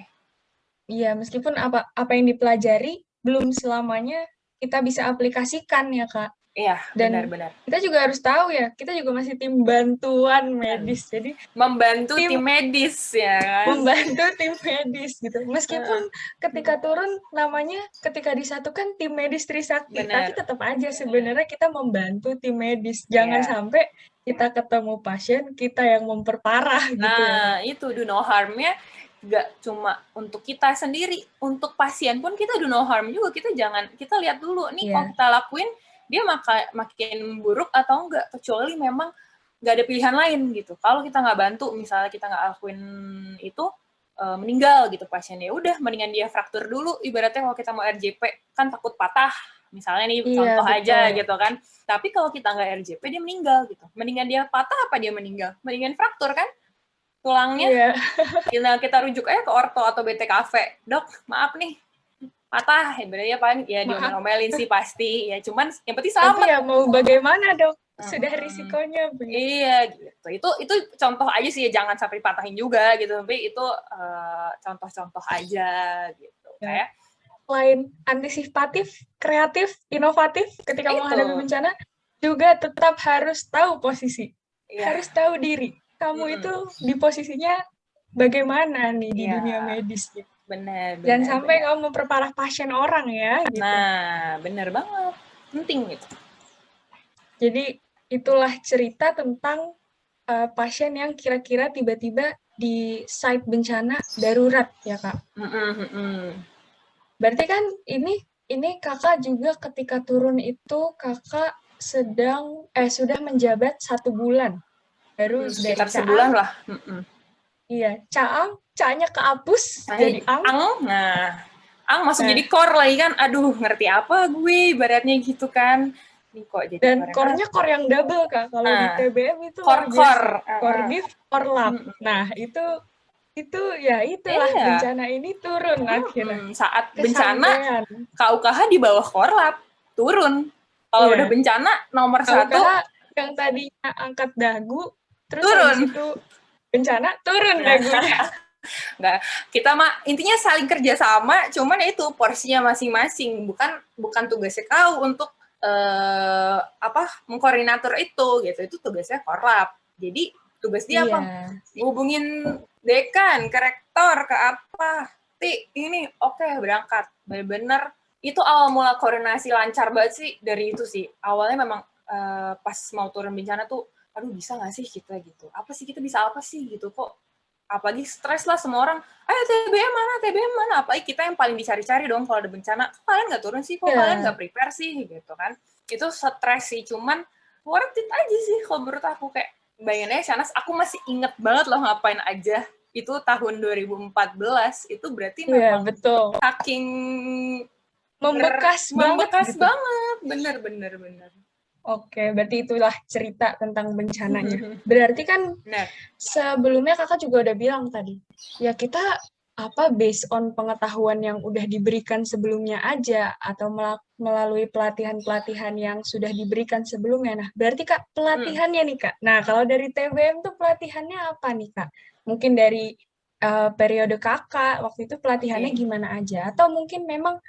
Speaker 1: Iya, meskipun apa yang dipelajari belum selamanya kita bisa aplikasikan ya, Kak.
Speaker 2: Iya, benar-benar.
Speaker 1: Kita juga harus tahu ya, kita juga masih tim bantuan medis. Jadi
Speaker 2: membantu tim medis ya kan.
Speaker 1: Membantu tim medis gitu. Meskipun ketika turun namanya ketika disatukan tim medis Trisakti, tapi tetap aja sebenarnya kita membantu tim medis. Jangan sampai kita ketemu pasien kita yang memperparah gitu ya.
Speaker 2: Nah, itu do no harm-nya nggak cuma untuk kita sendiri, untuk pasien pun kita do no harm juga. Kita lihat dulu nih kalau kita lakuin dia makin buruk atau enggak, kecuali memang nggak ada pilihan lain gitu. Kalau kita nggak bantu, misalnya kita nggak lakuin itu, meninggal gitu pasiennya, udah mendingan dia fraktur dulu. Ibaratnya kalau kita mau RJP kan takut patah, misalnya nih contoh aja gitu kan. Tapi kalau kita nggak RJP dia meninggal gitu. Mendingan dia patah apa dia meninggal? Mendingan fraktur kan tulangnya. Kita rujuk aja ke orto atau BTKV. Dok, maaf nih, patah, ya paling ya diomelin sih pasti, ya cuman yang penting selamat.
Speaker 1: Tapi ya mau bagaimana dok, sudah risikonya begitu.
Speaker 2: Iya gitu, itu contoh aja sih, jangan sampai patahin juga gitu, tapi itu contoh-contoh aja gitu. Kayak
Speaker 1: selain antisipatif, kreatif, inovatif ketika menghadapi bencana, juga tetap harus tahu posisi, harus tahu diri. Kamu itu di posisinya bagaimana nih di dunia medis gitu.
Speaker 2: Benar.
Speaker 1: Jangan sampai kamu memperparah pasien orang ya. Gitu.
Speaker 2: Nah, benar banget. Penting gitu.
Speaker 1: Jadi itulah cerita tentang pasien yang kira-kira tiba-tiba di site bencana darurat ya kak. Berarti kan ini kakak juga ketika turun itu kakak sudah menjabat 1 bulan. Baru
Speaker 2: sekitar sebulan lah.
Speaker 1: Iya, Ca-nya kehapus jadi Ang.
Speaker 2: Nah, Ang masuk jadi core lagi kan. Aduh, ngerti apa gue ibaratnya gitu kan. Ini kok jadi
Speaker 1: dan core-nya core yang double Kak. Kalau di TBM itu core div, core lab. Nah, itu ya itulah bencana ini turun akhirnya.
Speaker 2: Saat bencana KUKH di bawah core lab turun. Kalau udah bencana nomor KUKH 1
Speaker 1: yang tadinya angkat dagu terus
Speaker 2: turun.
Speaker 1: Habis itu bencana turun dagunya.
Speaker 2: Nggak, kita mah intinya saling kerja sama, cuman itu porsinya masing-masing, bukan tugasnya kau untuk mengkoordinator itu gitu, itu tugasnya korlap. Jadi tugas dia apa? Hubungin dekan, ke rektor, ke apa, ini oke, berangkat. Bener-bener itu awal mula koordinasi lancar banget sih dari itu sih. Awalnya memang pas mau turun bencana tuh, aduh bisa nggak sih kita gitu? Apa sih kita bisa apa sih gitu kok? Apalagi stres lah semua orang. Ayo TBM mana? Apalagi kita yang paling dicari-cari dong kalau ada bencana. Kok kalian nggak turun sih? Kok kalian nggak prepare sih? Gitu kan? Itu stres sih. Cuman worth it aja sih kalau menurut aku, kayak bayangannya Shanas. Aku masih inget banget loh ngapain aja. Itu tahun 2014. Itu berarti memang
Speaker 1: betul.
Speaker 2: saking
Speaker 1: membekas
Speaker 2: banget. Bener.
Speaker 1: Oke, berarti itulah cerita tentang bencananya. Berarti kan sebelumnya kakak juga udah bilang tadi, ya kita based on pengetahuan yang udah diberikan sebelumnya aja, atau melalui pelatihan-pelatihan yang sudah diberikan sebelumnya. Nah, berarti kak pelatihannya nih kak. Nah, kalau dari TBM tuh pelatihannya apa nih kak? Mungkin dari periode kakak, waktu itu pelatihannya
Speaker 2: Oke.
Speaker 1: gimana aja? Atau mungkin memang,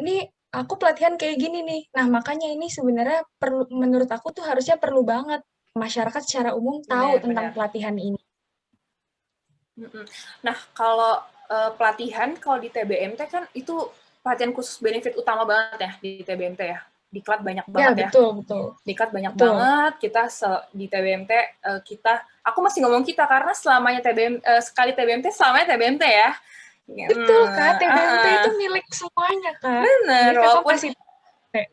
Speaker 1: ini aku pelatihan kayak gini nih. Nah, makanya ini sebenarnya perlu, menurut aku tuh harusnya perlu banget masyarakat secara umum tahu tentang
Speaker 2: Benar-benar.
Speaker 1: pelatihan ini.
Speaker 2: Nah, kalau pelatihan, kalau di TBMT kan itu pelatihan khusus benefit utama banget ya di TBMT ya. Diklat banyak
Speaker 1: Ya,
Speaker 2: banget ya.
Speaker 1: betul, betul.
Speaker 2: Diklat banyak
Speaker 1: Betul.
Speaker 2: banget. Kita di TBMT, aku masih ngomong kita karena selamanya sekali TBMT, selamanya TBMT ya.
Speaker 1: Betul, Kak. TBMT itu milik semuanya, Kak.
Speaker 2: Bener,
Speaker 1: Jadi kakak
Speaker 2: walaupun
Speaker 1: pasti pakai.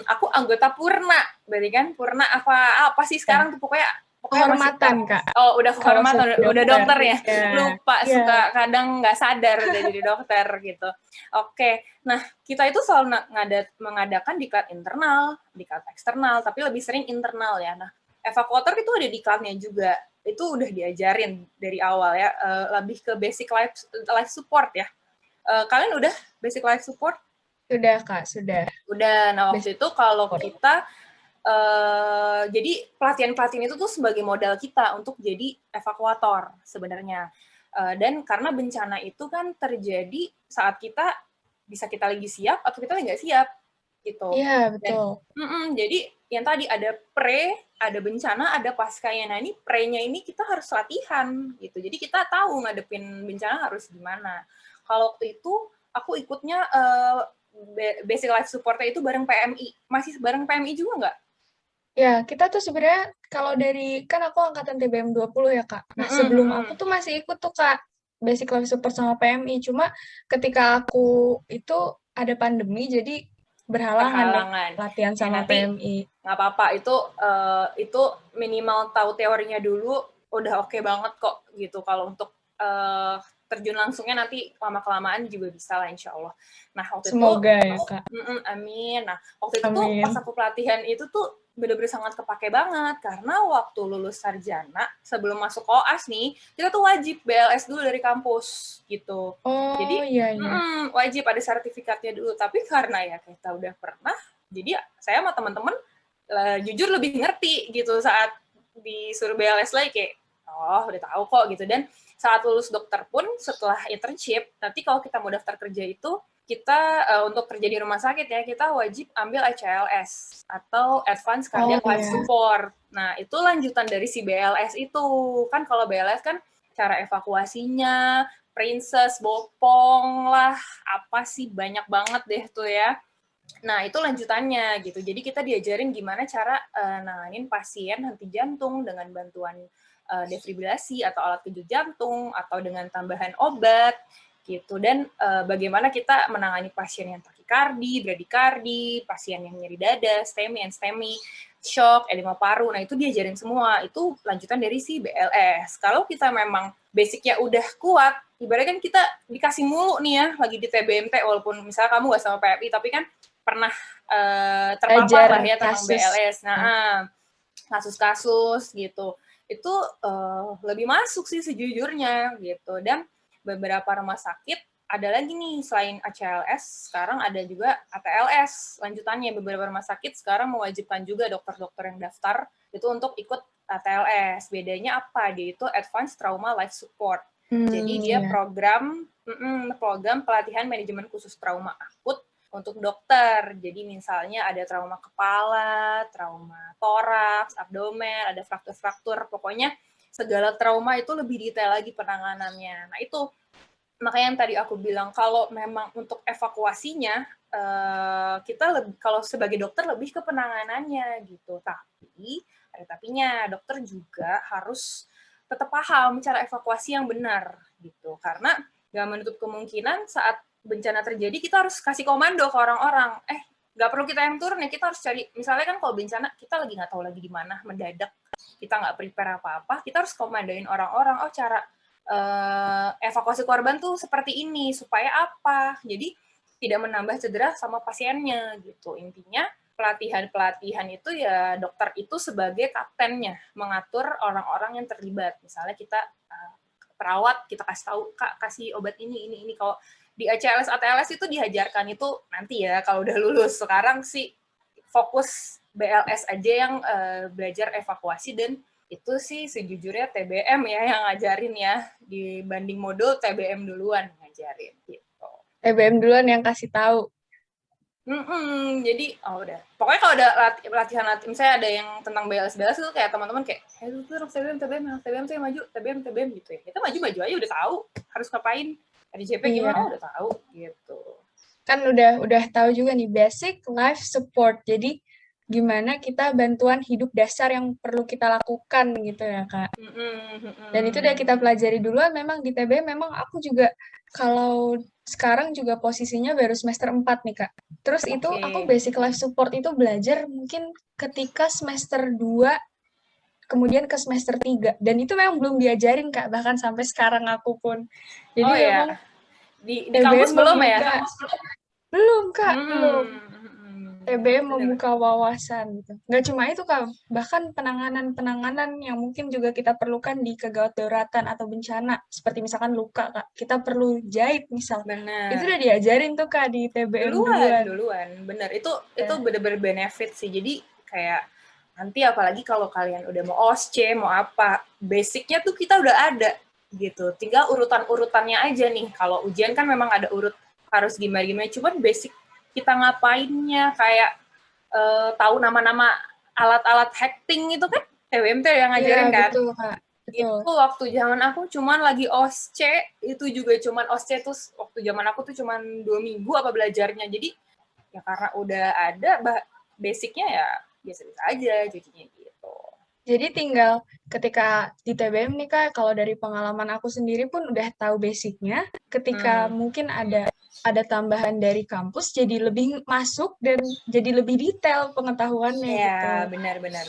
Speaker 2: aku anggota Purna, berarti kan Purna apa sih
Speaker 1: Ya,
Speaker 2: sekarang tuh pokoknya masih
Speaker 1: kehormatan, Kak.
Speaker 2: udah
Speaker 1: Kalau
Speaker 2: kehormatan,
Speaker 1: sebagai
Speaker 2: udah
Speaker 1: dokter.
Speaker 2: dokter ya,
Speaker 1: Ya,
Speaker 2: lupa
Speaker 1: ya.
Speaker 2: suka kadang nggak sadar udah jadi dokter gitu. Oke, nah kita itu selalu mengadakan diklat internal, diklat eksternal, tapi lebih sering internal ya. Nah, evakuator itu ada diklatnya juga, itu udah diajarin dari awal ya, lebih ke basic life support ya. Kalian udah basic life support?
Speaker 1: Sudah, Kak, sudah.
Speaker 2: Udah. Nah, waktu
Speaker 1: Basic
Speaker 2: itu kalau
Speaker 1: support.
Speaker 2: kita jadi pelatihan-pelatihan itu tuh sebagai modal kita untuk jadi evakuator sebenarnya. Dan karena bencana itu kan terjadi saat bisa kita lagi siap atau kita lagi nggak siap gitu.
Speaker 1: Iya,
Speaker 2: Dan
Speaker 1: betul.
Speaker 2: jadi yang tadi ada ada bencana, ada paskanya. Nah ini pre-nya ini kita harus latihan gitu. Jadi kita tahu ngadepin bencana harus gimana. Kalau waktu itu aku ikutnya basic life support-nya itu bareng PMI. Masih bareng PMI juga nggak?
Speaker 1: Ya, kita tuh sebenarnya kalau dari, kan aku angkatan TBM 20 ya, Kak. Nah,
Speaker 2: Mm-mm,
Speaker 1: sebelum
Speaker 2: mm-mm.
Speaker 1: aku tuh masih ikut tuh, Kak, Basic Life Support sama PMI. Cuma ketika aku itu ada pandemi, jadi berhalangan deh
Speaker 2: Terhalangan.
Speaker 1: latihan
Speaker 2: Ya
Speaker 1: sama
Speaker 2: nanti
Speaker 1: PMI.
Speaker 2: nggak apa-apa, itu minimal tahu teorinya dulu udah oke banget kok gitu. Kalau untuk terjun langsungnya nanti lama-kelamaan juga bisa lah insya Allah. Nah waktu itu
Speaker 1: Semoga ya, Kak.
Speaker 2: amin. Nah waktu itu tuh pas
Speaker 1: Amin.
Speaker 2: aku pelatihan itu tuh bener-bener sangat kepake banget karena waktu lulus sarjana sebelum masuk koas nih kita tuh wajib BLS dulu dari kampus gitu.
Speaker 1: Oh,
Speaker 2: Jadi
Speaker 1: iya, iya.
Speaker 2: wajib ada sertifikatnya dulu. Tapi karena ya kita udah pernah, jadi saya sama teman-teman jujur lebih ngerti gitu saat disuruh BLS lagi kayak udah tahu kok gitu. Dan saat lulus dokter pun setelah internship, nanti kalau kita mau daftar kerja itu kita untuk kerja di rumah sakit ya kita wajib ambil ACLS atau Advanced
Speaker 1: Oh,
Speaker 2: Cardiac Life
Speaker 1: iya.
Speaker 2: Support. Nah itu lanjutan dari si BLS itu kan. Kalau BLS kan cara evakuasinya, Princess, Bopong lah, apa sih banyak banget deh tuh ya. Nah, itu lanjutannya gitu. Jadi kita diajarin gimana cara nanganin pasien henti jantung dengan bantuan defibrilasi atau alat kejut jantung atau dengan tambahan obat gitu. Dan bagaimana kita menangani pasien yang takikardi, bradikardi, pasien yang nyeri dada, STEMI, shock, edema paru. Nah, itu diajarin semua. Itu lanjutan dari si BLS. Kalau kita memang basicnya udah kuat, ibaratnya kan kita dikasih mulu nih ya, lagi di TBMT, walaupun misalnya kamu nggak sama PMI, tapi kan pernah terpapar
Speaker 1: Belajar
Speaker 2: lah ya tentang
Speaker 1: kasus.
Speaker 2: BLS. Nah, kasus-kasus gitu. Itu lebih masuk sih sejujurnya gitu. Dan beberapa rumah sakit ada lagi nih selain ACLS, sekarang ada juga ATLS. Lanjutannya beberapa rumah sakit sekarang mewajibkan juga dokter-dokter yang daftar itu untuk ikut ATLS. Bedanya apa? Dia itu Advanced Trauma Life Support. Jadi dia
Speaker 1: Ya.
Speaker 2: program pelatihan manajemen khusus trauma akut untuk dokter. Jadi misalnya ada trauma kepala, trauma toraks, abdomen, ada fraktur-fraktur, pokoknya segala trauma itu lebih detail lagi penanganannya. Nah itu makanya yang tadi aku bilang kalau memang untuk evakuasinya kita kalau sebagai dokter lebih ke penanganannya gitu. Tapi ada tapinya, dokter juga harus tetap paham cara evakuasi yang benar gitu. Karena nggak menutup kemungkinan saat bencana terjadi kita harus kasih komando ke orang-orang. Nggak perlu kita yang turun ya, kita harus cari. Misalnya kan kalau bencana kita lagi nggak tahu lagi di mana, mendadak, kita nggak prepare apa-apa, kita harus komandoin orang-orang. Cara evakuasi korban tuh seperti ini supaya apa? Jadi tidak menambah cedera sama pasiennya gitu. Intinya pelatihan itu ya dokter itu sebagai kaptennya mengatur orang-orang yang terlibat. Misalnya kita perawat kita kasih tahu Kak kasih obat ini. Kalau di ACLS ATLS itu diajarkan itu nanti ya kalau udah lulus. Sekarang sih fokus BLS aja yang belajar evakuasi dan itu sih sejujurnya TBM ya yang ngajarin ya, dibanding modul TBM duluan ngajarin gitu.
Speaker 1: TBM duluan yang kasih tahu.
Speaker 2: Jadi udah. Pokoknya kalau ada latihan, misalnya ada yang tentang belas-belas itu kayak teman-teman kayak, itu tuh TBM tuh yang maju, TBM gitu ya. Kita maju aja udah tahu harus ngapain. Ada JP gimana udah tahu gitu.
Speaker 1: Kan udah tahu juga nih basic life support. Jadi gimana kita bantuan hidup dasar yang perlu kita lakukan gitu ya Kak. Dan itu udah kita pelajari duluan. Memang di TBM memang aku juga kalau sekarang juga posisinya baru semester 4 nih Kak. Terus itu aku basic life support itu belajar mungkin ketika semester 2 kemudian ke semester 3 dan itu memang belum diajarin Kak, bahkan sampai sekarang aku pun. Jadi memang
Speaker 2: di kampus belum ya?
Speaker 1: Belum Kak, belum. TBM membuka wawasan gitu. Nggak cuma itu Kak, bahkan penanganan yang mungkin juga kita perlukan di kegawat daruratan atau bencana, seperti misalkan luka Kak, kita perlu jahit misal.
Speaker 2: Benar.
Speaker 1: Itu udah diajarin tuh Kak di TBM
Speaker 2: duluan. Bener, itu bener-bener benefit sih. Jadi kayak nanti apalagi kalau kalian udah mau OSCE, mau apa, basicnya tuh kita udah ada gitu. Tinggal urutan-urutannya aja nih. Kalau ujian kan memang ada urut harus gimana-gimana, cuman basic kita ngapainnya, kayak tahu nama-nama alat-alat hacking itu kan TBM yang ngajarin kan.
Speaker 1: Betul, Kak. Betul.
Speaker 2: Itu waktu zaman aku cuman lagi OSCE, itu juga cuman OSCE tuh waktu zaman aku tuh cuman 2 minggu apa belajarnya. Jadi ya karena udah ada basicnya ya biasa-biasa aja jadinya gitu.
Speaker 1: Jadi tinggal ketika di TBM nih Kak, kalau dari pengalaman aku sendiri pun udah tahu basicnya, ketika mungkin ada tambahan dari kampus jadi lebih masuk dan jadi lebih detail pengetahuannya gitu.
Speaker 2: Ya, benar.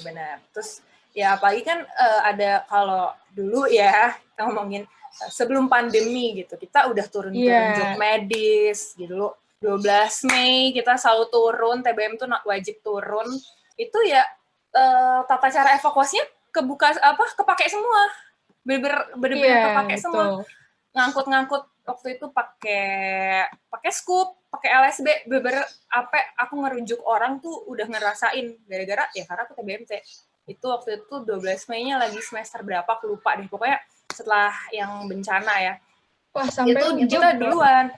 Speaker 2: Terus ya apalagi kan ada kalau dulu ya kita ngomongin sebelum pandemi gitu, kita udah turun job medis gitu loh. 12 Mei kita selalu turun, TBM tuh wajib turun. Itu ya tata cara evakuasinya kepake semua. Bener-bener kepake semua. Ngangkut waktu itu pakai scoop, pakai LSB, bener aku ngerujuk orang tuh udah ngerasain gara-gara ya karena aku TBMT. Itu waktu itu 12 Mei-nya lagi semester berapa aku lupa deh. Pokoknya setelah yang bencana ya.
Speaker 1: Wah, sampai
Speaker 2: itu kita duluan.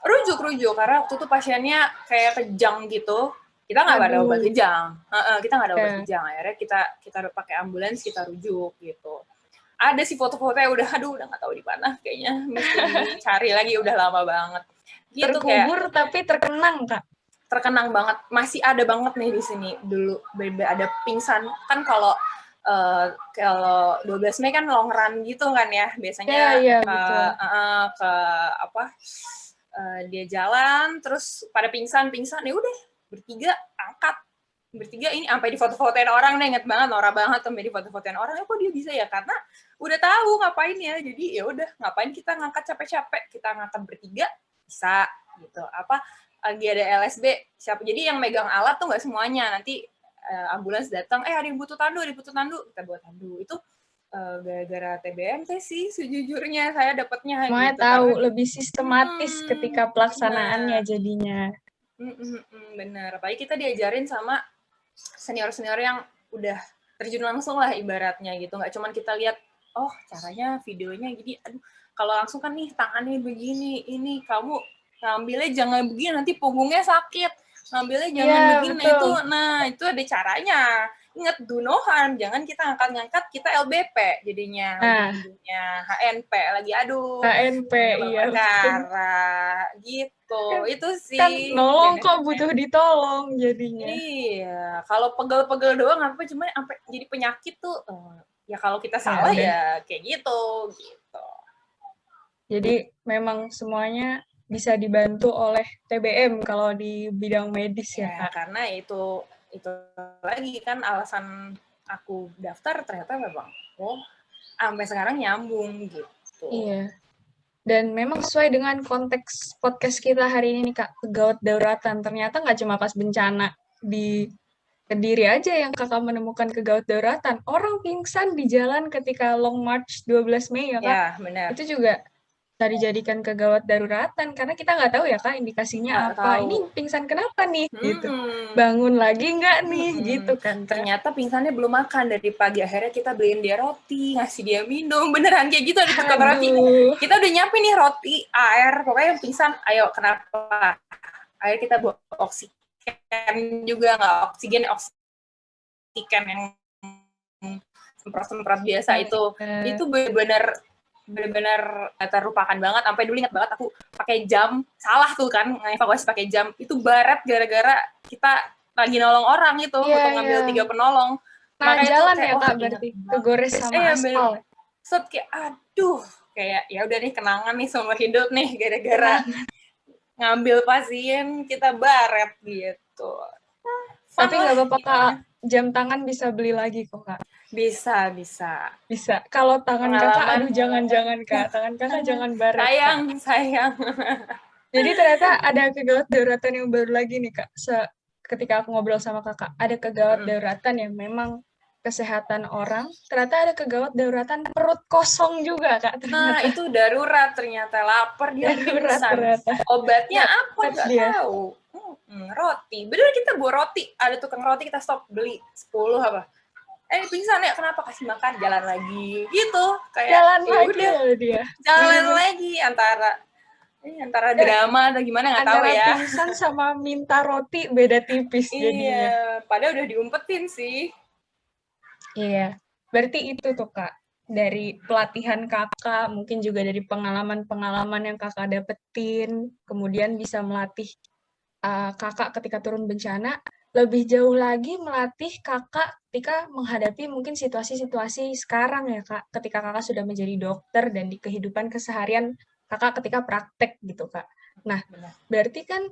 Speaker 2: Rujuk karena waktu itu pasiennya kayak kejang gitu. Kita nggak ada obat kejang. Akhirnya kita pakai ambulans, kita rujuk gitu. Ada sih foto-fotonya udah nggak tahu di mana kayaknya, mesti dicari lagi, udah lama banget gitu.
Speaker 1: Terkubur kayak, tapi terkenang Kak.
Speaker 2: Terkenang banget, masih ada banget nih di sini. Dulu ada pingsan kan kalau 12 Mei kan long run gitu kan ya biasanya. Ke dia jalan terus pada pingsan ya udah bertiga ini sampai di foto-fotoin orang deh, inget banget, norak banget sampai di foto-fotoin orang. Kok dia bisa ya? Karena udah tahu ngapain ya. Jadi ya udah, ngapain kita ngangkat capek-capek, kita ngangkat bertiga bisa gitu. Lagi ada LSB siapa, jadi yang megang alat tuh nggak semuanya. Nanti ambulans datang, ada yang butuh tandu, kita buat tandu. Itu gara-gara TBMT sih sejujurnya saya dapatnya.
Speaker 1: Semuanya gitu, tahu lebih sistematis ketika pelaksanaannya jadinya.
Speaker 2: Bener, apalagi kita diajarin sama senior-senior yang udah terjun langsung lah ibaratnya gitu. Nggak cuman kita lihat, caranya videonya gini, kalau langsung kan nih tangannya begini, ini kamu ngambilnya jangan begini, nanti punggungnya sakit. Ngambilnya jangan begini, betul. Itu ada caranya. Ingat dunohan, jangan kita ngangkat-ngangkat, kita LBP jadinya. Ujung-ujungnya HNP lagi,
Speaker 1: HNP, iya.
Speaker 2: Perkara, gitu. Itu sih.
Speaker 1: Kan nolong kok butuh ditolong jadinya.
Speaker 2: Iya, kalau pegel-pegel doang apa cuma sampai jadi penyakit tuh, ya kalau kita salah ya kayak gitu.
Speaker 1: Jadi memang semuanya bisa dibantu oleh TBM kalau di bidang medis ya Kak.
Speaker 2: Karena itu lagi kan alasan aku daftar, ternyata memang sampai sekarang nyambung gitu.
Speaker 1: Iya. Dan memang sesuai dengan konteks podcast kita hari ini nih Kak, kegawat daruratan. Ternyata nggak cuma pas bencana di Kediri aja yang Kakak menemukan kegawat daruratan. Orang pingsan di jalan ketika Long March 12 Mei ya Kak.
Speaker 2: Ya, benar.
Speaker 1: Itu juga bisa dijadikan kegawat daruratan karena kita nggak tahu ya Kak
Speaker 2: Nggak
Speaker 1: indikasinya apa.
Speaker 2: tahu.
Speaker 1: Ini pingsan kenapa nih gitu.
Speaker 2: Hmm.
Speaker 1: Bangun lagi nggak nih
Speaker 2: Mm-mm.
Speaker 1: gitu kan Kak.
Speaker 2: Ternyata pingsannya belum makan dari pagi. Akhirnya kita beliin dia roti, ngasih dia minum. Beneran kayak gitu, ada tukang roti.
Speaker 1: Aduh.
Speaker 2: Kita udah nyiapin nih roti, air. Pokoknya yang pingsan, ayo kenapa? Akhirnya kita buat oksigen juga, nggak oksigen yang semprot-semprot biasa itu benar-benar terlupakan banget. Sampai dulu ingat banget aku pakai jam, salah tuh kan evakuasi pakai jam, itu baret gara-gara kita lagi nolong orang itu
Speaker 1: Iya,
Speaker 2: untuk
Speaker 1: iya.
Speaker 2: ngambil 3 penolong.
Speaker 1: Nah,
Speaker 2: Makanya itu
Speaker 1: jalan
Speaker 2: kayak
Speaker 1: ya
Speaker 2: wah
Speaker 1: Kak
Speaker 2: inget
Speaker 1: berarti
Speaker 2: banget.
Speaker 1: kegores sama aspal.
Speaker 2: Set kayak aduh, kayak ya udah nih kenangan nih seumur hidup nih gara-gara
Speaker 1: Kenangan.
Speaker 2: ngambil pasien kita baret gitu. Fun
Speaker 1: Tapi
Speaker 2: lah
Speaker 1: nggak apa-apa Kak,
Speaker 2: gimana.
Speaker 1: jam tangan bisa beli lagi kok Kak.
Speaker 2: Bisa.
Speaker 1: Bisa. Kalau tangan Kakak,
Speaker 2: Pengalaman
Speaker 1: aduh jangan-jangan Kak. Tangan Kakak jangan baret Kak.
Speaker 2: sayang.
Speaker 1: Jadi ternyata ada kegawat daruratan yang baru lagi nih Kak. Ketika aku ngobrol sama Kakak, ada kegawat daruratan yang memang kesehatan orang, ternyata ada kegawat daruratan perut kosong juga Kak
Speaker 2: Nah,
Speaker 1: ternyata.
Speaker 2: itu darurat ternyata. Lapar dia
Speaker 1: Darurat
Speaker 2: pingsan.
Speaker 1: ternyata.
Speaker 2: Obatnya apa?
Speaker 1: Darurat
Speaker 2: Nggak
Speaker 1: dia.
Speaker 2: tahu. Roti. Bener kita bawa roti. Ada tukang roti, kita stop beli 10 apa. Pingsan ya, kenapa? Kasih makan, jalan lagi. Gitu. Kayak,
Speaker 1: Jalan
Speaker 2: ya
Speaker 1: lagi
Speaker 2: udah,
Speaker 1: loh dia.
Speaker 2: jalan
Speaker 1: Bener-bener.
Speaker 2: lagi. Antara drama atau gimana, nggak tahu
Speaker 1: Antara
Speaker 2: ya.
Speaker 1: pingsan sama minta roti beda tipis jadinya.
Speaker 2: Iya, padahal udah diumpetin sih.
Speaker 1: Iya. Berarti itu tuh Kak. Dari pelatihan Kakak, mungkin juga dari pengalaman-pengalaman yang Kakak dapetin, kemudian bisa melatih Kakak ketika turun bencana, lebih jauh lagi melatih Kakak ketika menghadapi mungkin situasi-situasi sekarang ya Kak, ketika Kakak sudah menjadi dokter dan di kehidupan keseharian Kakak ketika praktek gitu Kak. Nah, berarti kan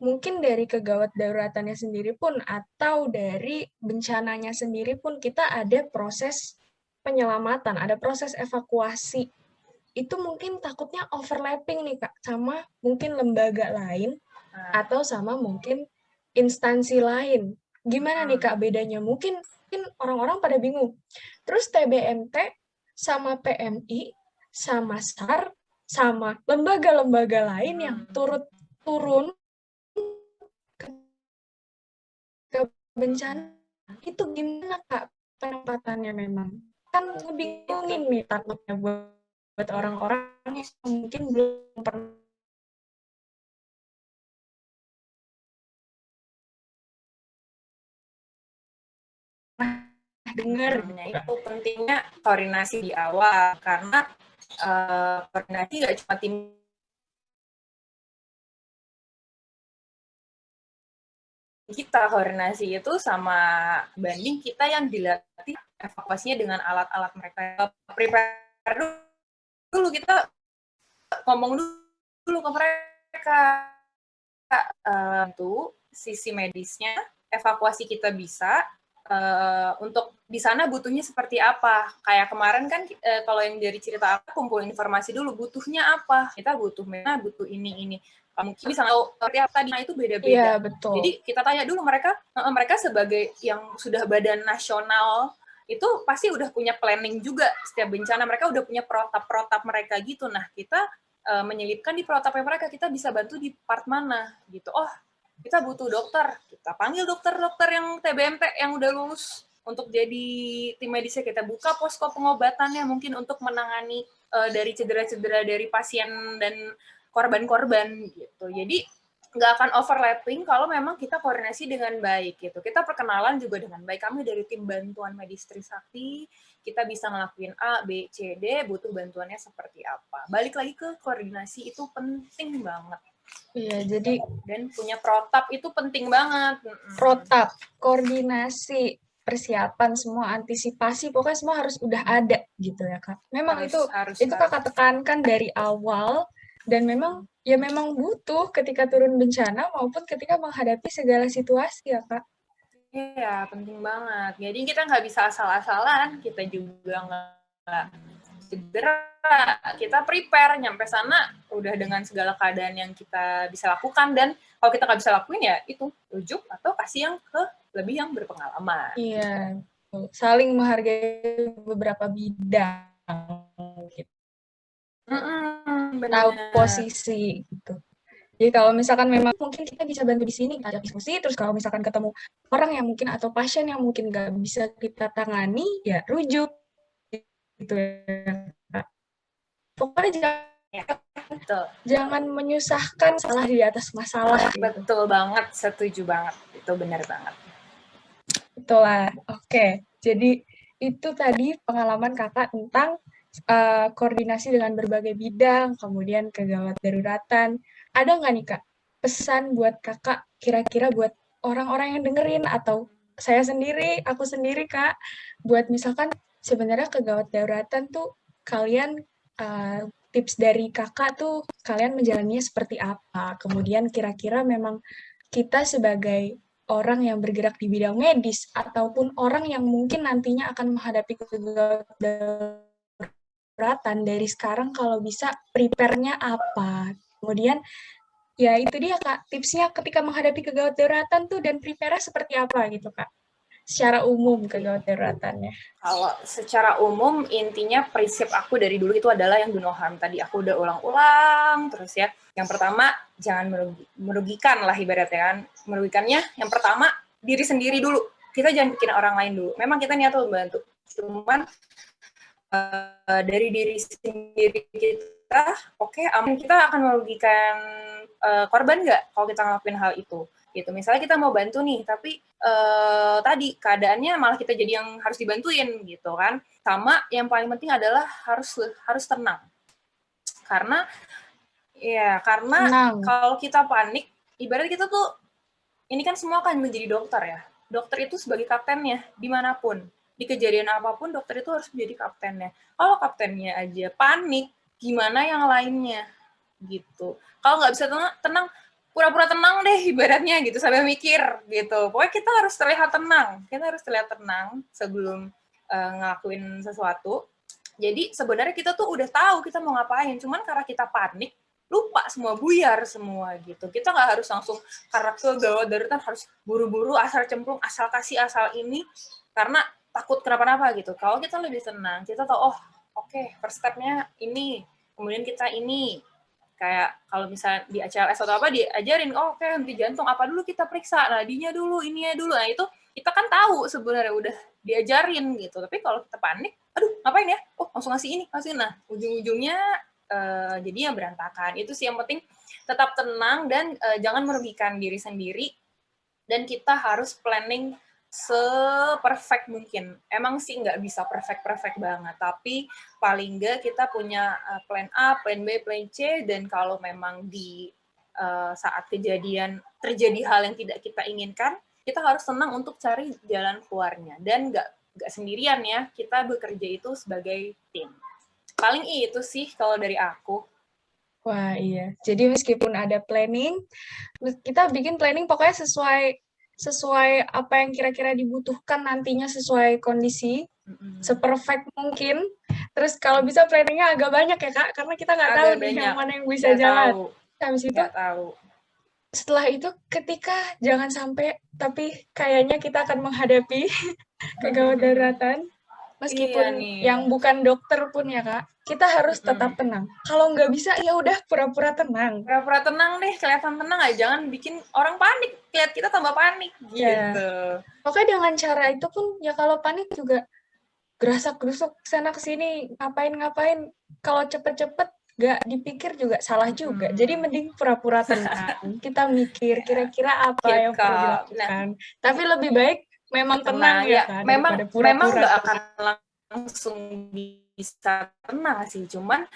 Speaker 1: mungkin dari kegawat daruratannya sendiri pun atau dari bencananya sendiri pun kita ada proses penyelamatan, ada proses evakuasi. Itu mungkin takutnya overlapping nih Kak, sama mungkin lembaga lain atau sama mungkin instansi lain. Gimana nih Kak bedanya? Mungkin orang-orang pada bingung. Terus TBMT sama PMI sama SAR sama lembaga-lembaga lain yang turun ke bencana itu gimana Kak penempatannya memang? Kan ngebingungin nih takutnya buat orang-orang yang mungkin belum pernah dengar gitu Kak.
Speaker 2: Itu pentingnya koordinasi di awal, karena koordinasi nggak cuma tim kita, koordinasi itu sama banding kita yang dilatih evakuasinya dengan alat-alat mereka. Prepare dulu, kita ngomong dulu ke mereka itu sisi medisnya, evakuasi kita bisa, untuk di sana butuhnya seperti apa. Kayak kemarin kan kalau yang dari cerita aku kumpul informasi dulu butuhnya apa. Kita butuh butuh ini. Mungkin bisa tahu seperti apa tadi, nah itu beda-beda.
Speaker 1: Iya, betul.
Speaker 2: Jadi kita tanya dulu mereka sebagai yang sudah badan nasional itu pasti udah punya planning juga setiap bencana, mereka udah punya protap mereka gitu. Nah, kita menyelipkan di protapnya mereka, kita bisa bantu di part mana gitu. Oh, kita butuh dokter, kita panggil dokter-dokter yang TBMT yang udah lulus untuk jadi tim medisnya, kita buka posko pengobatannya mungkin untuk menangani dari cedera-cedera dari pasien dan korban-korban gitu. Jadi nggak akan overlapping kalau memang kita koordinasi dengan baik gitu. Kita perkenalan juga dengan baik. Kami dari tim bantuan medis Trisakti, kita bisa ngelakuin A, B, C, D, butuh bantuannya seperti apa. Balik lagi ke koordinasi itu penting banget.
Speaker 1: Iya, jadi
Speaker 2: dan punya protap itu penting banget.
Speaker 1: Protap, koordinasi, persiapan, semua antisipasi, pokoknya semua harus udah ada gitu ya Kak. Memang itu Kakak tekankan dari awal dan memang butuh ketika turun bencana maupun ketika menghadapi segala situasi ya Kak.
Speaker 2: Iya, penting banget. Jadi kita nggak bisa asal-asalan, kita juga nggak cedera, kita prepare, nyampe sana udah dengan segala keadaan yang kita bisa lakukan, dan kalau kita nggak bisa lakuin ya itu, rujuk atau kasih yang ke lebih yang berpengalaman.
Speaker 1: Iya, saling menghargai beberapa bidang. Gitu. tahu
Speaker 2: Benar.
Speaker 1: posisi gitu. Jadi kalau misalkan memang mungkin kita bisa bantu di sini, kita ajak diskusi, terus kalau misalkan ketemu orang yang mungkin atau pasien yang mungkin nggak bisa kita tangani, ya rujuk gitu ya. Kak. Pokoknya
Speaker 2: Ya, betul.
Speaker 1: jangan menyusahkan salah di atas masalah gitu.
Speaker 2: Betul banget, setuju banget. Itu benar banget.
Speaker 1: Betul lah. Oke, jadi itu tadi pengalaman kakak tentang koordinasi dengan berbagai bidang, kemudian kegawat daruratan. Ada nggak nih kak pesan buat kakak kira-kira buat orang-orang yang dengerin atau saya sendiri, aku sendiri kak, buat misalkan sebenarnya kegawat daruratan tuh kalian tips dari kakak tuh kalian menjalaninya seperti apa? Kemudian kira-kira memang kita sebagai orang yang bergerak di bidang medis ataupun orang yang mungkin nantinya akan menghadapi kegawat daruratan dari sekarang kalau bisa prepare-nya apa. Kemudian ya itu dia Kak, tipsnya ketika menghadapi kegawat daruratan tuh dan prepare-nya seperti apa gitu Kak. Secara umum
Speaker 2: Oke.
Speaker 1: kegawat daruratannya.
Speaker 2: Kalau secara umum intinya prinsip aku dari dulu itu adalah yang do no harm. Tadi aku udah ulang-ulang terus ya. Yang pertama jangan merugikan lah ibaratnya kan. Merugikannya yang pertama diri sendiri dulu. Kita jangan bikin orang lain dulu. Memang kita niat untuk membantu. Cuman dari diri sendiri kita, oke, kita akan merugikan korban nggak kalau kita ngelakuin hal itu? Gitu. Misalnya kita mau bantu nih, tapi tadi keadaannya malah kita jadi yang harus dibantuin gitu kan. Sama yang paling penting adalah harus tenang. Karena
Speaker 1: Tenang.
Speaker 2: kalau kita panik, ibarat kita tuh ini kan semua akan menjadi dokter ya. Dokter itu sebagai kaptennya dimanapun. Di kejadian apapun dokter itu harus menjadi kaptennya. Kalau kaptennya aja panik, gimana yang lainnya gitu. Kalau nggak bisa tenang, pura-pura tenang deh ibaratnya gitu sambil mikir gitu. Pokoknya kita harus terlihat tenang. Kita harus terlihat tenang sebelum ngelakuin sesuatu. Jadi sebenarnya kita tuh udah tahu kita mau ngapain, cuman karena kita panik, lupa semua, buyar semua gitu. Kita nggak harus langsung karena kegawat darurat harus buru-buru asal cemplung, asal kasih, asal ini, karena takut kenapa-napa gitu. Kalau kita lebih tenang, kita tahu, oh oke, first step-nya ini, kemudian kita ini, kayak kalau misalnya di ACLS atau apa diajarin, oh oke, henti jantung apa dulu kita periksa, nadinya dulu, ininya dulu. Nah itu kita kan tahu sebenarnya udah diajarin gitu. Tapi kalau kita panik, aduh ngapain ya? Oh langsung ngasih ini, ngasih. Nah ujung-ujungnya jadinya berantakan. Itu sih yang penting tetap tenang dan jangan merugikan diri sendiri. Dan kita harus planning se-perfect mungkin. Emang sih nggak bisa perfect banget, tapi paling nggak kita punya plan A, plan B, plan C, dan kalau memang di saat kejadian terjadi hal yang tidak kita inginkan, kita harus tenang untuk cari jalan keluarnya. Dan nggak sendirian ya, kita bekerja itu sebagai tim. Paling itu sih kalau dari aku.
Speaker 1: Wah, iya. Jadi meskipun ada planning, kita bikin planning pokoknya sesuai apa yang kira-kira dibutuhkan nantinya sesuai kondisi, seperfect mungkin. Terus kalau bisa planningnya agak banyak ya Kak, karena kita nggak tahu
Speaker 2: Agak
Speaker 1: nih yang
Speaker 2: banyak.
Speaker 1: mana yang bisa jalan. Habis itu,
Speaker 2: Nggak tahu.
Speaker 1: setelah itu ketika jangan sampai, tapi kayaknya kita akan menghadapi kegawat daruratan,
Speaker 2: Iya
Speaker 1: meskipun
Speaker 2: nih.
Speaker 1: yang bukan dokter pun ya Kak, kita harus tetap tenang. Kalau nggak bisa ya udah pura-pura tenang.
Speaker 2: Pura-pura tenang deh, kelihatan tenang aja, jangan bikin orang panik, lihat kita tambah panik
Speaker 1: Ya,
Speaker 2: gitu.
Speaker 1: pokoknya dengan cara itu pun ya kalau panik juga gerasak-gerusuk sana kesini ngapain-ngapain. Kalau cepet-cepet gak dipikir juga salah juga. Jadi mending pura-pura tenang. Kita mikir kira-kira apa
Speaker 2: Keep
Speaker 1: yang perlu
Speaker 2: calm. Nah,
Speaker 1: dilakukan. Tapi lebih baik memang tenang
Speaker 2: tenang
Speaker 1: ya
Speaker 2: ya,
Speaker 1: Kak
Speaker 2: memang
Speaker 1: daripada
Speaker 2: memang
Speaker 1: pura-pura
Speaker 2: nggak akan
Speaker 1: tenang.
Speaker 2: langsung bisa tenang sih, cuman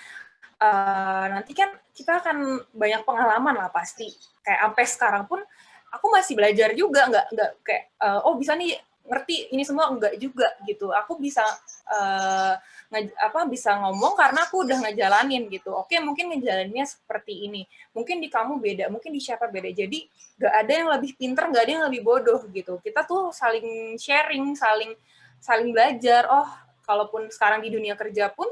Speaker 2: nanti kan kita akan banyak pengalaman lah pasti. Kayak sampai sekarang pun aku masih belajar juga, nggak kayak oh bisa nih ngerti ini semua, enggak juga gitu. Aku bisa bisa ngomong karena aku udah ngejalanin gitu. Oke, mungkin ngejalaninnya seperti ini. Mungkin di kamu beda, mungkin di siapa beda. Jadi nggak ada yang lebih pinter, nggak ada yang lebih bodoh gitu. Kita tuh saling sharing, saling belajar. Oh, kalaupun sekarang di dunia kerja pun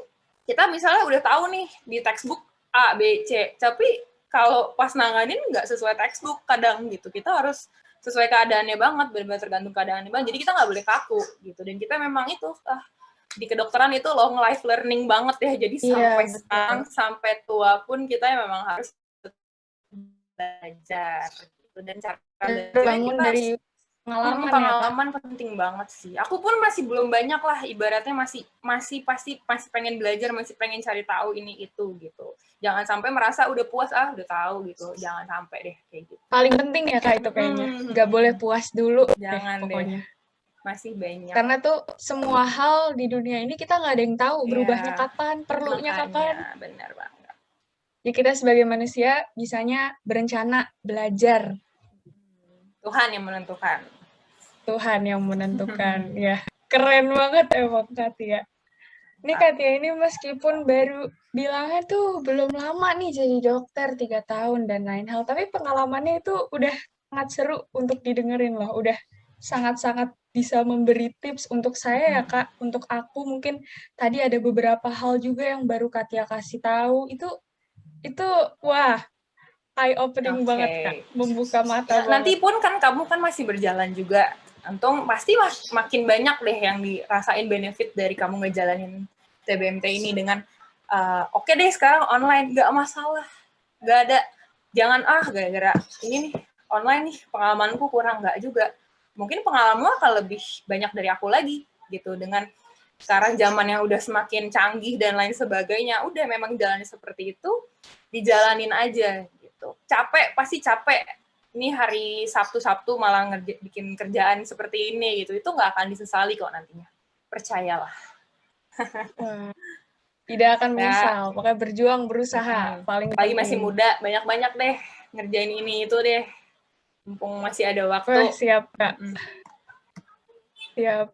Speaker 2: kita misalnya udah tahu nih di textbook A, B, C, tapi kalau pas nanganin nggak sesuai textbook kadang gitu. Kita harus sesuai keadaannya banget, benar-benar tergantung keadaannya banget. Jadi kita nggak boleh kaku gitu. Dan kita memang itu di kedokteran itu long life learning banget ya. Jadi sampai sekarang, sampai tua pun kita memang harus belajar gitu. Dan cara belajarnya kita
Speaker 1: dari
Speaker 2: pengalaman penting banget sih. Aku pun masih belum banyak lah, ibaratnya masih pengen belajar, masih pengen cari tahu ini itu gitu. Jangan sampai merasa udah puas, udah tahu gitu. Jangan sampai deh kayak gitu.
Speaker 1: Paling penting ya Kak itu kayaknya. Nggak boleh puas dulu
Speaker 2: jangan
Speaker 1: pokoknya.
Speaker 2: Masih banyak.
Speaker 1: Karena tuh semua hal di dunia ini kita nggak ada yang tahu berubahnya kapan, perlunya kapan.
Speaker 2: Benar banget.
Speaker 1: Ya kita sebagai manusia bisanya berencana, belajar.
Speaker 2: Tuhan yang menentukan.
Speaker 1: Tuhan yang menentukan, ya. Keren banget emang Katia. Ini Katia ini meskipun baru bilangnya tuh belum lama nih jadi dokter 3 tahun dan lain hal, tapi pengalamannya itu udah sangat seru untuk didengerin loh. Udah sangat-sangat bisa memberi tips untuk saya ya Kak, untuk aku mungkin tadi ada beberapa hal juga yang baru Katia kasih tahu. Itu wah, eye-opening banget, Kak. Membuka mata banget.
Speaker 2: Nanti pun kan kamu kan masih berjalan juga. Untung pasti makin banyak deh yang dirasain benefit dari kamu ngejalanin TBMT ini dengan oke deh sekarang online, nggak masalah. Nggak ada, jangan gara-gara ini nih, online nih, pengalamanku kurang, nggak juga. Mungkin pengalamanmu akan lebih banyak dari aku lagi, gitu. Dengan sekarang zaman yang udah semakin canggih dan lain sebagainya, udah memang jalannya seperti itu, dijalanin aja. Capek, pasti capek. Ini hari Sabtu malah bikin kerjaan seperti ini gitu. Itu nggak akan disesali kok nantinya. Percayalah.
Speaker 1: Tidak akan menyesal. Pokoknya berjuang, berusaha. Paling
Speaker 2: Apalagi masih muda, banyak-banyak deh ngerjain ini itu deh. Mumpung masih ada waktu.
Speaker 1: Siap, Kak. Siap.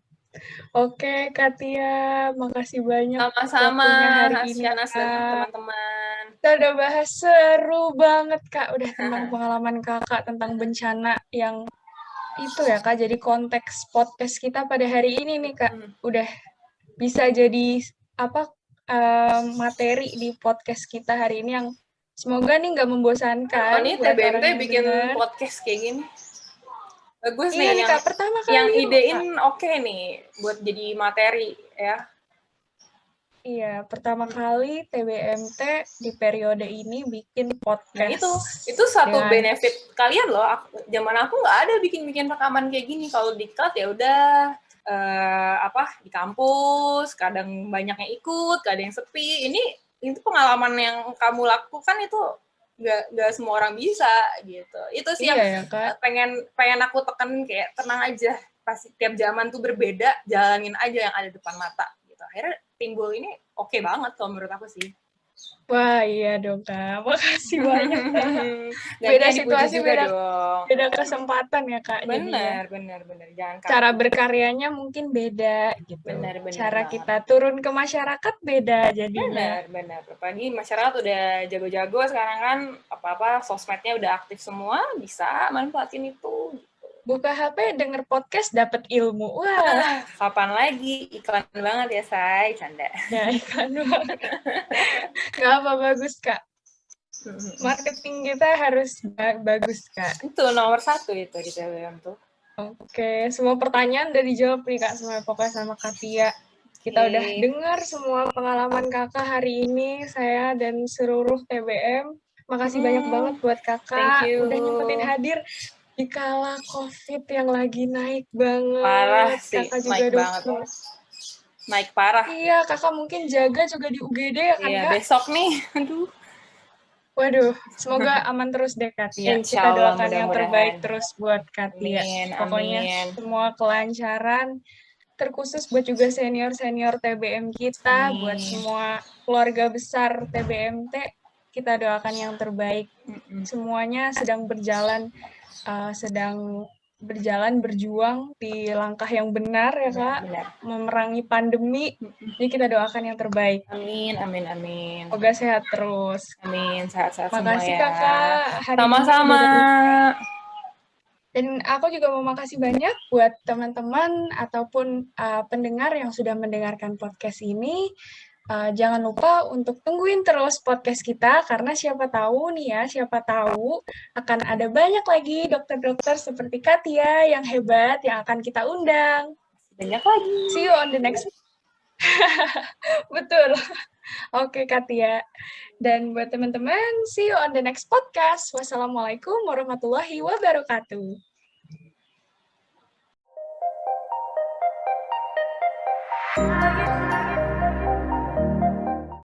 Speaker 1: Oke, Katia, makasih banyak
Speaker 2: sama-sama
Speaker 1: hari ini,
Speaker 2: Shanas dan teman-teman.
Speaker 1: Kita udah bahas seru banget, Kak. Udah tentang pengalaman Kakak, tentang bencana yang itu ya, Kak. Jadi konteks podcast kita pada hari ini nih, Kak. Udah bisa jadi materi di podcast kita hari ini yang semoga nih nggak membosankan.
Speaker 2: Ini TBMT bikin podcast kayak gini. Bagus
Speaker 1: iya nih, Kak, pertama kali
Speaker 2: yang idein oke nih buat jadi materi ya.
Speaker 1: Iya, pertama kali TBMT di periode ini bikin podcast.
Speaker 2: Nah, itu satu benefit kalian loh. Zaman aku nggak ada bikin rekaman kayak gini. Kalau di kelas ya udah di kampus, kadang banyak yang ikut, kadang yang sepi. Itu pengalaman yang kamu lakukan itu nggak semua orang bisa gitu. Itu sih yang pengen aku tekan, kayak tenang aja, pasti tiap zaman tuh berbeda, jalanin aja yang ada depan mata gitu. Akhirnya timbul ini oke banget kalau menurut aku sih.
Speaker 1: Wah, iya dong, Kak. Makasih banyak, Kak. Beda situasi, beda kesempatan ya, Kak.
Speaker 2: Benar. Jangan
Speaker 1: cara berkaryanya mungkin beda gitu.
Speaker 2: Benar
Speaker 1: cara
Speaker 2: banget.
Speaker 1: Kita turun ke masyarakat beda jadinya.
Speaker 2: Benar. Apalagi masyarakat udah jago-jago sekarang kan, apa-apa sosmednya udah aktif semua, bisa manfaatin itu.
Speaker 1: Buka HP, denger podcast, dapat ilmu. Wah.
Speaker 2: Kapan lagi? Iklan banget ya, Say. Canda.
Speaker 1: Ya, iklan banget. Gak apa, bagus, Kak. Marketing kita harus bagus, Kak.
Speaker 2: Itu nomor 1 itu di TBM tuh.
Speaker 1: Oke, semua pertanyaan udah dijawab nih, Kak. Semua pokoknya sama Katia. Kita udah dengar semua pengalaman Kakak hari ini, saya dan seluruh TBM. Makasih banyak banget buat Kakak. Udah nyempetin hadir di kala COVID yang lagi naik banget.
Speaker 2: Parah sih,
Speaker 1: Kakak juga
Speaker 2: naik banget. Naik parah.
Speaker 1: Iya, Kakak mungkin jaga juga di UGD ya kan,
Speaker 2: Kak? Iya, besok nih. Aduh.
Speaker 1: Waduh, semoga aman terus deh, Katia. Kita doakan yang terbaik terus buat Katia. Pokoknya semua kelancaran, terkhusus buat juga senior-senior TBM kita, buat semua keluarga besar TBMT, kita doakan yang terbaik. Semuanya sedang berjuang di langkah yang benar ya, Kak. Memerangi pandemi. Jadi kita doakan yang terbaik.
Speaker 2: Amin.
Speaker 1: Semoga sehat terus.
Speaker 2: Amin, sehat-sehat semua ya.
Speaker 1: Makasih, Kakak.
Speaker 2: Sama-sama.
Speaker 1: Dan aku juga mau makasih banyak buat teman-teman ataupun pendengar yang sudah mendengarkan podcast ini. Jangan lupa untuk tungguin terus podcast kita, karena siapa tahu akan ada banyak lagi dokter-dokter seperti Katia yang hebat yang akan kita undang.
Speaker 2: Banyak lagi.
Speaker 1: See you on the next. Betul. Oke, Katia. Dan buat teman-teman, see you on the next podcast. Wassalamualaikum warahmatullahi wabarakatuh.